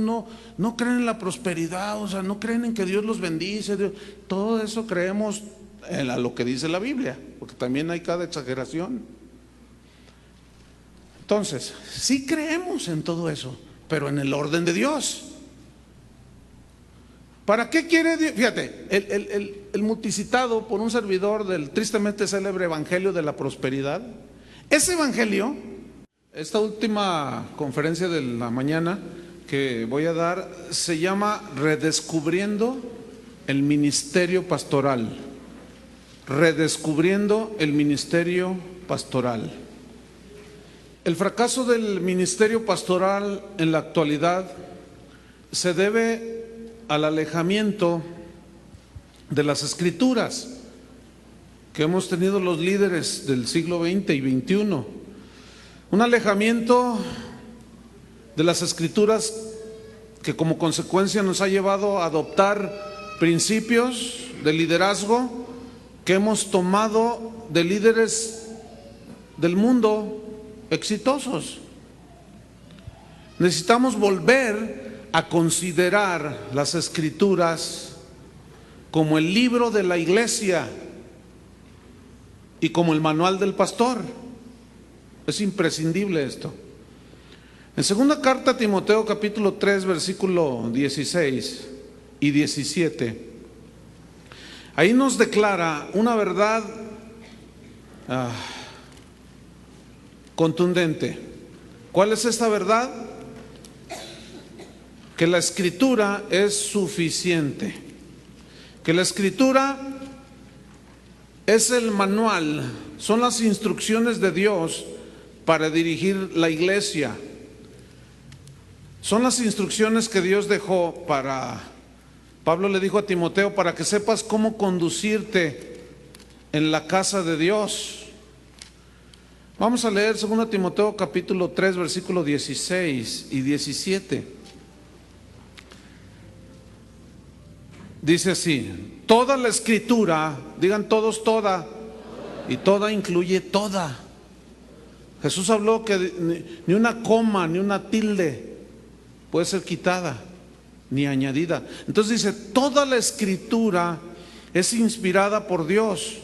¿No creen en la prosperidad? O sea, ¿no creen en que Dios los bendice? Todo eso creemos en lo que dice la Biblia, porque también hay cada exageración. Entonces, sí creemos en todo eso, pero en el orden de Dios. ¿Para qué quiere Dios? Fíjate, el multicitado por un servidor del tristemente célebre Evangelio de la Prosperidad, ese Evangelio, esta última conferencia de la mañana que voy a dar, se llama Redescubriendo el Ministerio Pastoral. Redescubriendo el Ministerio Pastoral. El fracaso del ministerio pastoral en la actualidad se debe al alejamiento de las Escrituras que hemos tenido los líderes del siglo XX y XXI. Un alejamiento de las Escrituras que como consecuencia nos ha llevado a adoptar principios de liderazgo que hemos tomado de líderes del mundo exitosos. Necesitamos volver a considerar las Escrituras como el libro de la iglesia y como el manual del pastor. Es imprescindible esto. En segunda carta a Timoteo capítulo 3 versículo 16 y 17, ahí nos declara una verdad contundente. ¿Cuál es esta verdad? Que la Escritura es suficiente, que la Escritura es el manual, son las instrucciones de Dios para dirigir la iglesia. Son las instrucciones que Dios dejó para, Pablo le dijo a Timoteo, para que sepas cómo conducirte en la casa de Dios. Vamos a leer 2 Timoteo capítulo 3 versículos 16 y 17. Dice así: toda la Escritura, digan todos toda, y toda incluye toda. Jesús habló que ni una coma, ni una tilde puede ser quitada, ni añadida. Entonces dice, toda la Escritura es inspirada por Dios.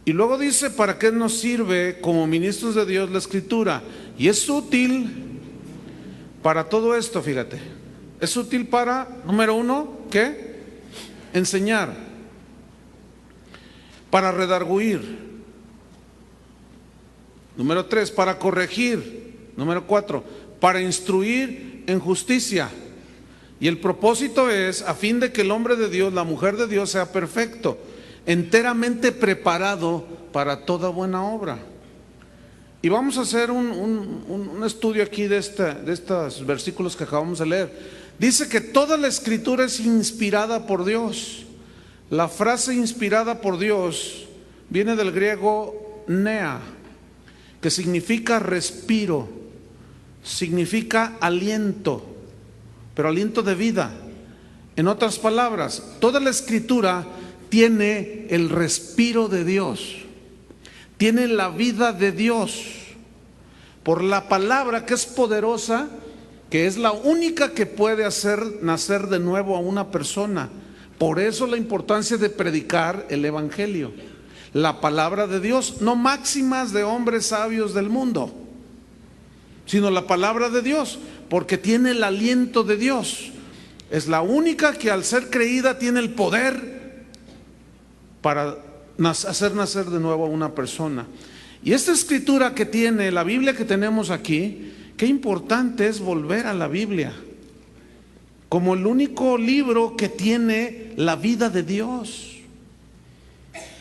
Y luego dice, ¿para qué nos sirve como ministros de Dios la Escritura? Y es útil para todo esto, fíjate. Es útil para, número uno, ¿qué? Enseñar, para redarguir. Número 3, para corregir. Número 4, para instruir en justicia. Y el propósito es a fin de que el hombre de Dios, la mujer de Dios sea perfecto, enteramente preparado para toda buena obra. Y vamos a hacer un estudio aquí de estos versículos que acabamos de leer. Dice que toda la Escritura es inspirada por Dios. La frase inspirada por Dios viene del griego nea, que significa respiro, significa aliento, pero aliento de vida. En otras palabras, toda la Escritura tiene el respiro de Dios, tiene la vida de Dios, por la palabra que es poderosa, que es la única que puede hacer nacer de nuevo a una persona. Por eso la importancia de predicar el Evangelio, la palabra de Dios, no máximas de hombres sabios del mundo, sino la palabra de Dios, porque tiene el aliento de Dios. Es la única que al ser creída tiene el poder para hacer nacer de nuevo a una persona. Y esta escritura que tiene, la Biblia que tenemos aquí, qué importante es volver a la Biblia como el único libro que tiene la vida de Dios.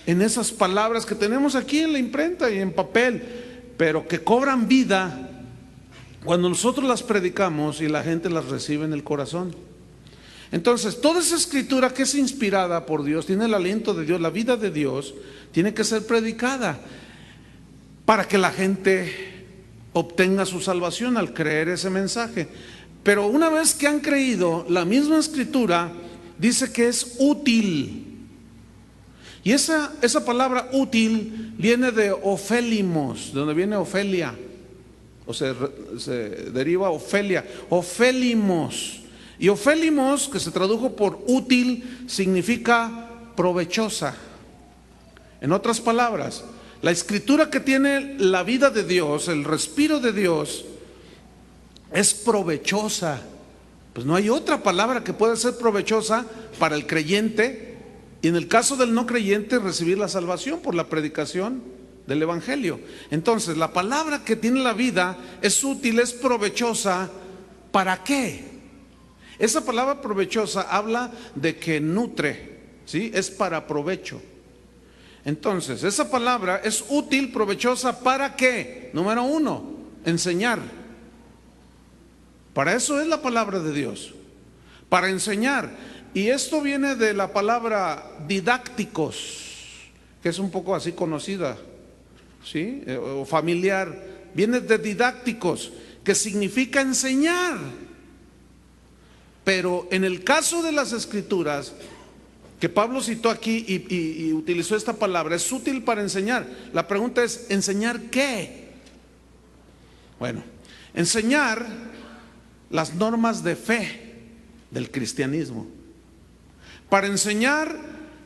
En esas palabras que tenemos aquí en la imprenta y en papel, pero que cobran vida cuando nosotros las predicamos y la gente las recibe en el corazón. Entonces, toda esa escritura que es inspirada por Dios, tiene el aliento de Dios, la vida de Dios, tiene que ser predicada para que la gente obtenga su salvación al creer ese mensaje. Pero una vez que han creído, la misma escritura dice que es útil. Y esa palabra útil viene de ofélimos, de donde viene Ofelia, o se deriva Ofelia, ofélimos. Y ofélimos, que se tradujo por útil, significa provechosa. En otras palabras, la escritura que tiene la vida de Dios, el respiro de Dios, es provechosa. Pues no hay otra palabra que pueda ser provechosa para el creyente, y en el caso del no creyente, recibir la salvación por la predicación del Evangelio. Entonces, la palabra que tiene la vida es útil, es provechosa. ¿Para qué? Esa palabra provechosa habla de que nutre, ¿sí? Es para provecho. Entonces, esa palabra es útil, provechosa, ¿para qué? Número uno, enseñar. Para eso es la palabra de Dios, para enseñar. Y esto viene de la palabra didácticos, que es un poco así conocida, ¿sí? O familiar. Viene de didácticos, que significa enseñar. Pero en el caso de las Escrituras, que Pablo citó aquí y utilizó esta palabra, es útil para enseñar. La pregunta es, ¿enseñar qué? Bueno, enseñar las normas de fe del cristianismo, para enseñar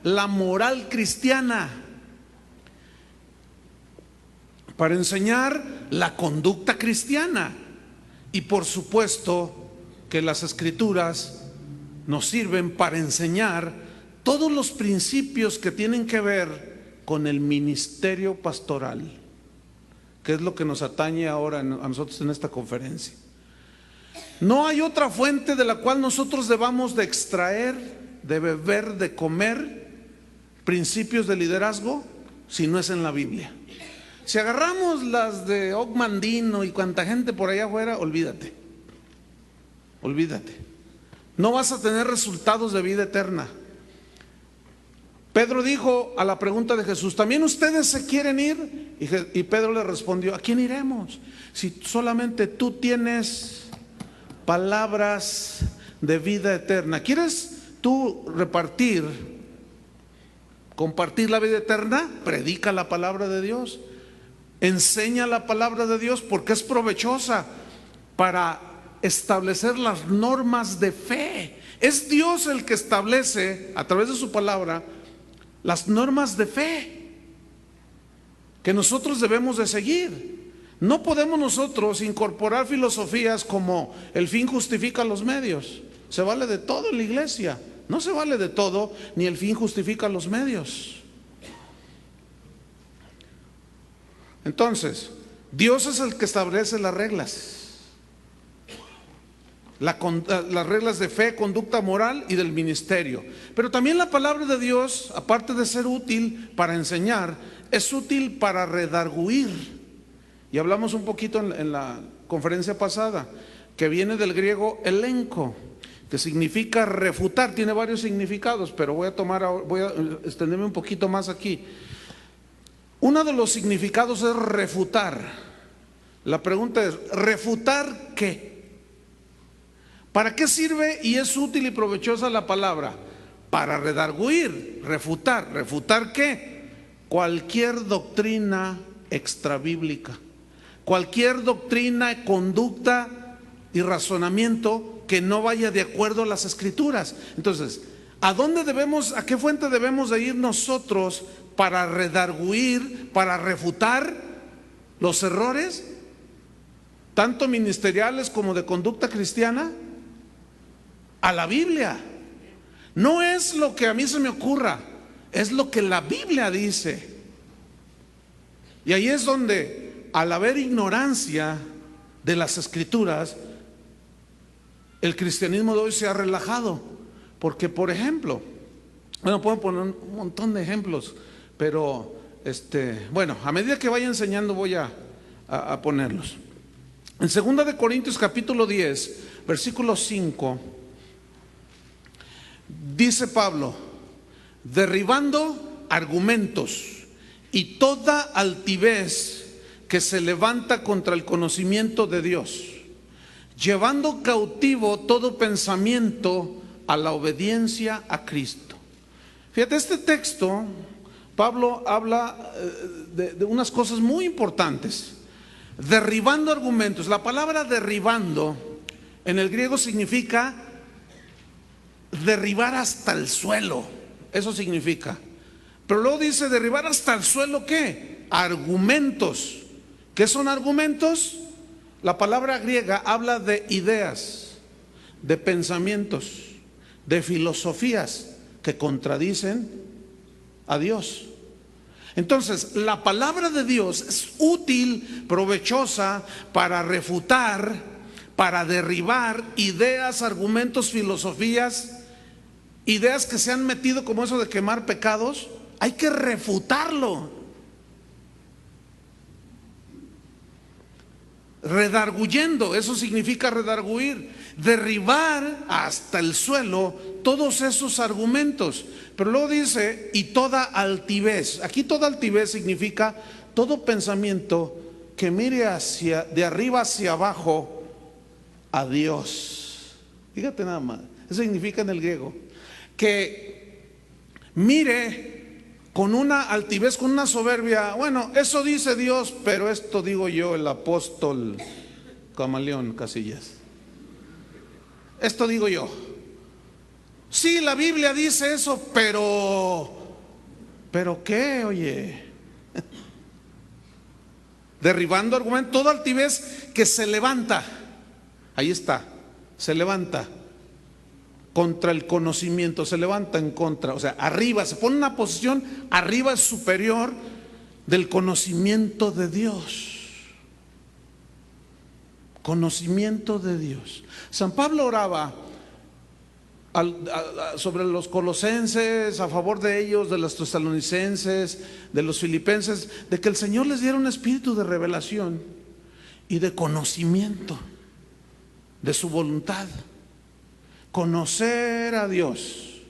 la moral cristiana, para enseñar la conducta cristiana. Y por supuesto que las Escrituras nos sirven para enseñar todos los principios que tienen que ver con el ministerio pastoral, que es lo que nos atañe ahora a nosotros en esta conferencia. No hay otra fuente de la cual nosotros debamos de extraer, de beber, de comer principios de liderazgo, si no es en la Biblia. Si agarramos las de Ogmandino y cuanta gente por allá afuera, olvídate, olvídate. No vas a tener resultados de vida eterna. Pedro dijo a la pregunta de Jesús, ¿también ustedes se quieren ir? Y Pedro le respondió, ¿a quién iremos? Si solamente tú tienes palabras de vida eterna. ¿Quieres tú compartir la vida eterna? Predica la palabra de Dios. Enseña la palabra de Dios, porque es provechosa para establecer las normas de fe. Es Dios el que establece a través de su palabra las normas de fe que nosotros debemos de seguir. No podemos nosotros incorporar filosofías como el fin justifica los medios. Se vale de todo en la iglesia. No se vale de todo, ni el fin justifica los medios. Entonces, Dios es el que establece las reglas. Las reglas de fe, conducta moral y del ministerio. Pero también la palabra de Dios, aparte de ser útil para enseñar, es útil para redarguir. Y hablamos un poquito en la conferencia pasada, que viene del griego elenco, que significa refutar. Tiene varios significados, pero voy a extenderme un poquito más aquí. Uno de los significados es refutar. La pregunta es, ¿refutar qué? ¿Para qué sirve y es útil y provechosa la palabra? Para redarguir, refutar. ¿Refutar qué? Cualquier doctrina extrabíblica, cualquier doctrina, conducta y razonamiento que no vaya de acuerdo a las Escrituras. Entonces, ¿a qué fuente debemos de ir nosotros para redarguir, para refutar los errores, tanto ministeriales como de conducta cristiana? A la Biblia. No es lo que a mí se me ocurra, es lo que la Biblia dice. Y ahí es donde, al haber ignorancia de las Escrituras, el cristianismo de hoy se ha relajado. Porque, por ejemplo, puedo poner un montón de ejemplos, pero a medida que vaya enseñando voy a ponerlos. En 2 de Corintios capítulo 10, versículo 5, dice Pablo, derribando argumentos y toda altivez que se levanta contra el conocimiento de Dios, llevando cautivo todo pensamiento a la obediencia a Cristo. Fíjate, este texto, Pablo habla de unas cosas muy importantes. Derribando argumentos. La palabra derribando en el griego significa derribar hasta el suelo. Eso significa. Pero luego dice derribar hasta el suelo, ¿qué? Argumentos. ¿Qué son argumentos? La palabra griega habla de ideas, de pensamientos, de filosofías que contradicen a Dios. Entonces, la palabra de Dios es útil, provechosa para refutar, para derribar ideas, argumentos, filosofías, ideas que se han metido como eso de quemar pecados. Hay que refutarlo. redarguyendo, eso significa redarguir, derribar hasta el suelo todos esos argumentos. Pero luego dice, y toda altivez. Aquí toda altivez significa todo pensamiento que mire de arriba hacia abajo a Dios. Fíjate nada más, eso significa en el griego, que mire con una altivez, con una soberbia. Bueno, eso dice Dios, pero esto digo yo, el apóstol Camaleón Casillas. Esto digo yo. Sí, la Biblia dice eso, pero ¿qué? Oye, derribando argumentos, toda altivez que se levanta, ahí está, se levanta contra el conocimiento, se levanta en contra, o sea, arriba, se pone en una posición arriba, superior del conocimiento de Dios. Conocimiento de Dios. San Pablo oraba sobre los colosenses, a favor de ellos, de los tesalonicenses, de los filipenses, de que el Señor les diera un espíritu de revelación y de conocimiento de su voluntad. Conocer a Dios,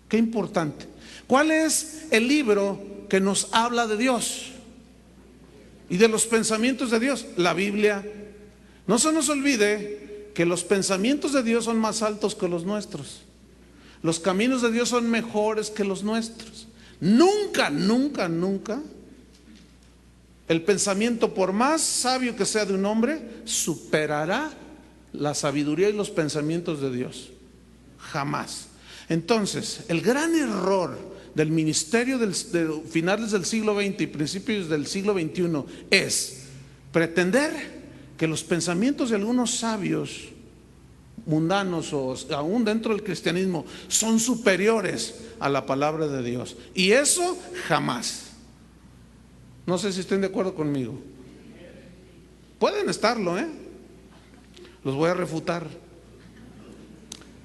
qué importante. ¿Cuál es el libro que nos habla de Dios y de los pensamientos de Dios? La Biblia. No se nos olvide que los pensamientos de Dios son más altos que los nuestros. Los caminos de Dios son mejores que los nuestros. Nunca, nunca, nunca el pensamiento, por más sabio que sea de un hombre, superará la sabiduría y los pensamientos de Dios. Jamás. Entonces, el gran error del ministerio de finales del siglo XX y principios del siglo XXI es pretender que los pensamientos de algunos sabios mundanos o aún dentro del cristianismo son superiores a la palabra de Dios. Y eso jamás. No sé si estén de acuerdo conmigo. Pueden estarlo, Los voy a refutar,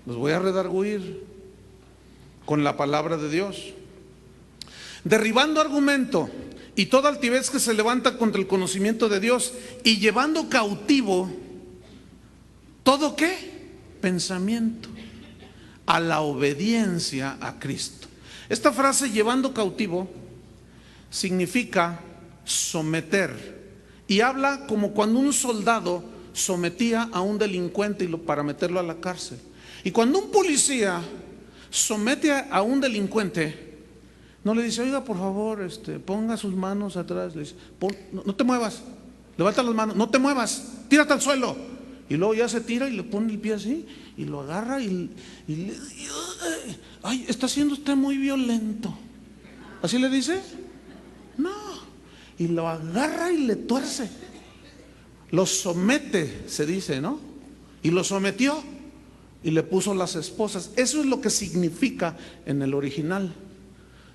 los voy a redarguir con la palabra de Dios. Derribando argumento y toda altivez que se levanta contra el conocimiento de Dios, y llevando cautivo todo ¿qué? Pensamiento a la obediencia a Cristo. Esta frase, llevando cautivo, significa someter, y habla como cuando un soldado sometía a un delincuente para meterlo a la cárcel. Y cuando un policía somete a un delincuente, no le dice, oiga, por favor, ponga sus manos atrás. Le dice, no te muevas, levanta las manos, no te muevas, tírate al suelo. Y luego ya se tira y le pone el pie así y lo agarra y ay, está siendo usted muy violento. ¿Así le dice? No. Y lo agarra y le tuerce. Lo somete, se dice, ¿no? Y lo sometió y le puso las esposas. Eso es lo que significa en el original.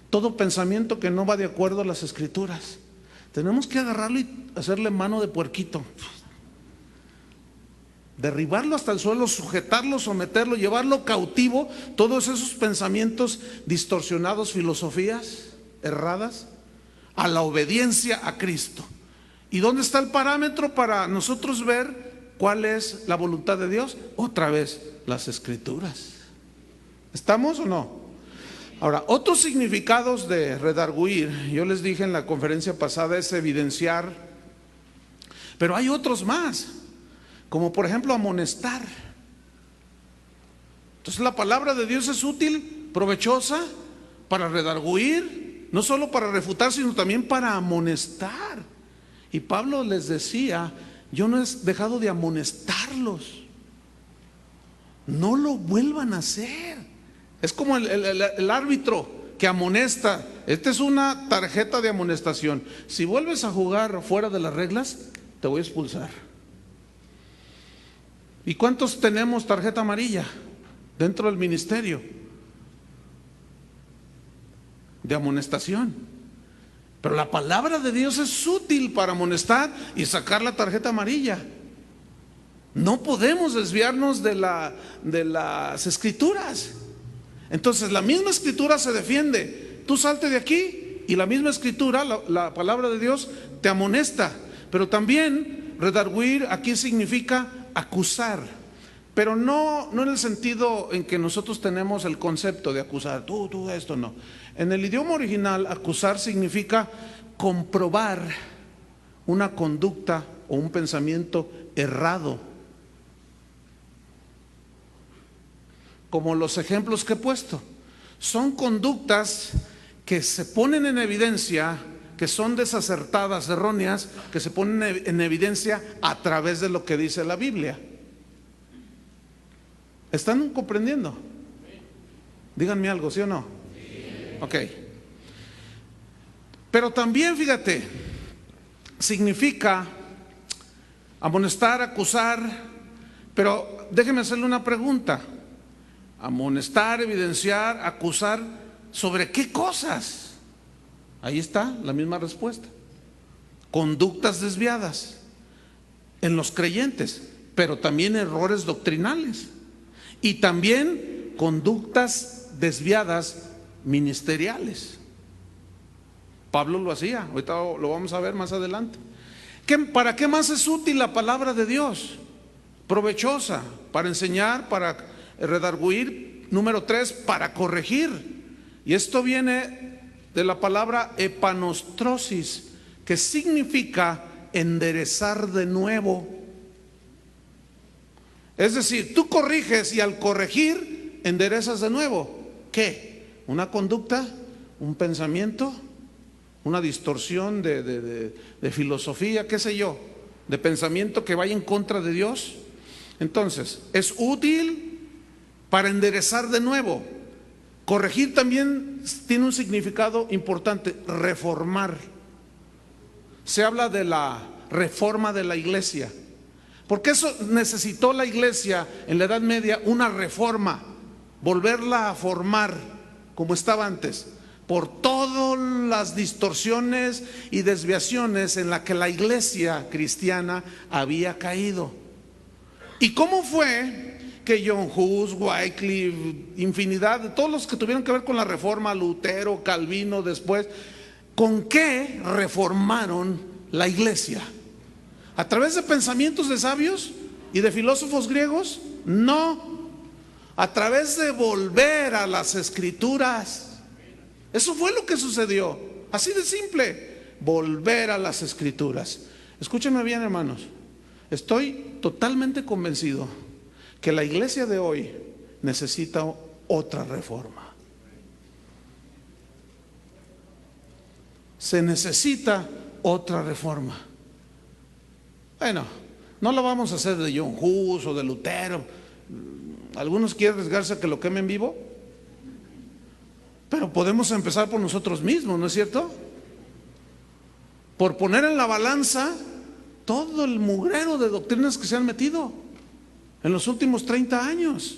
Todo pensamiento que no va de acuerdo a las escrituras, tenemos que agarrarlo y hacerle mano de puerquito, derribarlo hasta el suelo, sujetarlo, someterlo, llevarlo cautivo. Todos esos pensamientos distorsionados, filosofías erradas, a la obediencia a Cristo. ¿Y dónde está el parámetro para nosotros ver cuál es la voluntad de Dios? Otra vez, las escrituras. ¿Estamos o no? Ahora, otros significados de redarguir, yo les dije en la conferencia pasada, es evidenciar, pero hay otros más, como por ejemplo amonestar. Entonces la palabra de Dios es útil, provechosa para redarguir, no solo para refutar, sino también para amonestar. Y Pablo les decía, yo no he dejado de amonestarlos, no lo vuelvan a hacer. Es como el árbitro que amonesta. Esta es una tarjeta de amonestación. Si vuelves a jugar fuera de las reglas, te voy a expulsar. ¿Y cuántos tenemos tarjeta amarilla dentro del ministerio de amonestación? Pero la palabra de Dios es útil para amonestar y sacar la tarjeta amarilla. No podemos desviarnos de las escrituras. Entonces la misma escritura se defiende. Tú salte de aquí y la misma escritura, la palabra de Dios, te amonesta. Pero también Redarguir aquí significa acusar, pero no en el sentido en que nosotros tenemos el concepto de acusar, tú esto, no. En el idioma original, acusar significa comprobar una conducta o un pensamiento errado, como los ejemplos que he puesto. Son conductas que se ponen en evidencia, que son desacertadas, erróneas, que se ponen en evidencia a través de lo que dice la Biblia. ¿Están comprendiendo? Díganme algo, ¿sí o no? Ok. Pero también, fíjate, significa amonestar, acusar, pero déjeme hacerle una pregunta. Amonestar, evidenciar, acusar, ¿sobre qué cosas? Ahí está la misma respuesta. Conductas desviadas en los creyentes, pero también errores doctrinales y también conductas desviadas ministeriales. Pablo lo hacía, ahorita lo vamos a ver más adelante. ¿Para qué más es útil la palabra de Dios? Provechosa, para enseñar, para redarguir. Número 3, para corregir. Y esto viene de la palabra epanostrosis, que significa enderezar de nuevo. Es decir, tú corriges y al corregir enderezas de nuevo. ¿Qué? ¿Una conducta? ¿Un pensamiento? ¿Una distorsión de filosofía? ¿Qué sé yo? ¿De pensamiento que vaya en contra de Dios? Entonces, es útil para enderezar de nuevo. Corregir también tiene un significado importante, reformar. Se habla de la reforma de la iglesia. Porque eso necesitó la iglesia en la Edad Media, una reforma, volverla a formar como estaba antes, por todas las distorsiones y desviaciones en las que la iglesia cristiana había caído. ¿Y cómo fue que John Hus, Wycliffe, infinidad de todos los que tuvieron que ver con la reforma, Lutero, Calvino después, con qué reformaron la iglesia? ¿A través de pensamientos de sabios y de filósofos griegos? No, a través de volver a las escrituras. Eso fue lo que sucedió, así de simple, volver a las escrituras. Escúchenme bien, hermanos, estoy totalmente convencido que la iglesia de hoy necesita otra reforma. Se necesita otra reforma. Bueno, no la vamos a hacer de John Hus o de Lutero. Algunos quieren arriesgarse a que lo quemen vivo, pero podemos empezar por nosotros mismos, ¿no es cierto? Por poner en la balanza todo el mugrero de doctrinas que se han metido en los últimos 30 años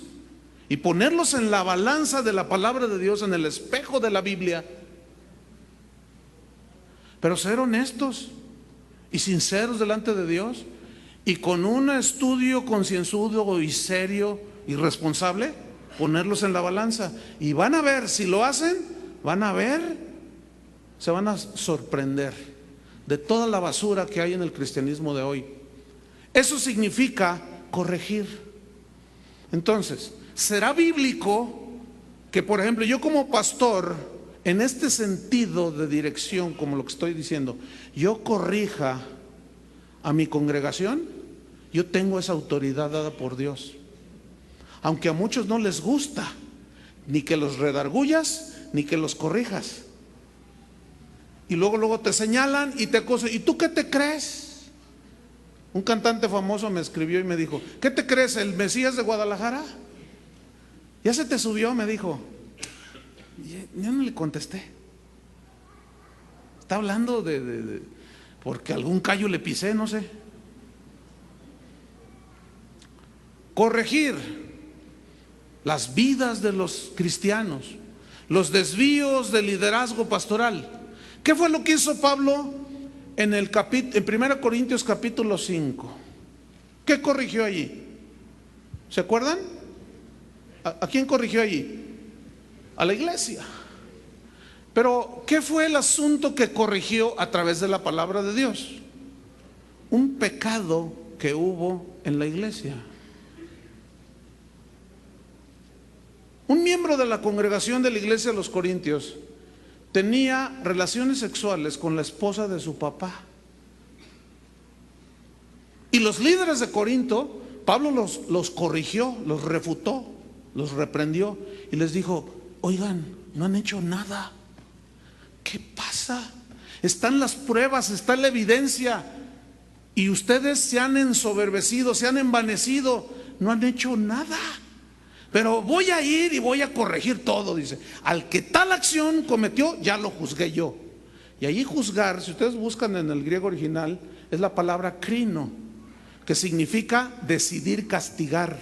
y ponerlos en la balanza de la palabra de Dios, en el espejo de la Biblia, pero ser honestos y sinceros delante de Dios y con un estudio concienzudo y serio y responsable, ponerlos en la balanza. Y van a ver, si lo hacen, van a ver, se van a sorprender de toda la basura que hay en el cristianismo de hoy. Eso significa corregir. Entonces, ¿será bíblico que, por ejemplo, yo como pastor, en este sentido de dirección, como lo que estoy diciendo, yo corrija a mi congregación? Yo tengo esa autoridad dada por Dios, aunque a muchos no les gusta ni que los redargullas ni que los corrijas, y luego te señalan y te acusan. ¿Y tú qué te crees? Un cantante famoso me escribió y me dijo: ¿qué te crees, el Mesías de Guadalajara? ¿Ya se te subió?, me dijo. Yo no le contesté. Está hablando de porque algún callo le pisé, no sé. Corregir las vidas de los cristianos, los desvíos del liderazgo pastoral. ¿Qué fue lo que hizo Pablo en 1 Corintios capítulo 5? ¿Qué corrigió allí? ¿Se acuerdan? ¿A quién corrigió allí? A la iglesia. Pero ¿qué fue el asunto que corrigió a través de la palabra de Dios? un pecado que hubo en la iglesia. Un miembro de la congregación de la iglesia de los Corintios tenía relaciones sexuales con la esposa de su papá. Y los líderes de Corinto, Pablo los corrigió, los refutó, los reprendió y les dijo: oigan, no han hecho nada. ¿Qué pasa? Están las pruebas, está la evidencia, y ustedes se han ensoberbecido, se han envanecido, no han hecho nada. Pero voy a ir y voy a corregir todo, dice. Al que tal acción cometió, ya lo juzgué yo. Y allí juzgar, si ustedes buscan en el griego original, es la palabra krino, que significa decidir castigar.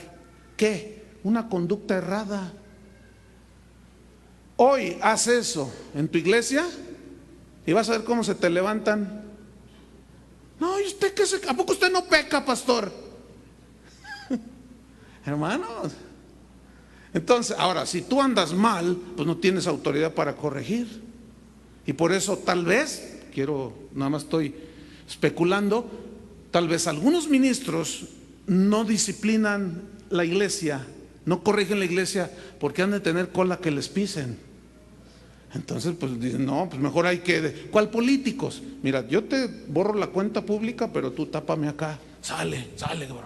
¿Qué? Una conducta errada. Hoy haz eso en tu iglesia y vas a ver cómo se te levantan. No, ¿y usted qué? ¿A poco usted no peca, pastor? Hermanos. Entonces, ahora, si tú andas mal, pues no tienes autoridad para corregir. Y por eso tal vez, nada más estoy especulando, tal vez algunos ministros no disciplinan la iglesia, no corrigen la iglesia porque han de tener cola que les pisen. Entonces, pues dicen, no, pues mejor hay que... ¿Cuál políticos? Mira, yo te borro la cuenta pública, pero tú tápame acá. Sale, bro.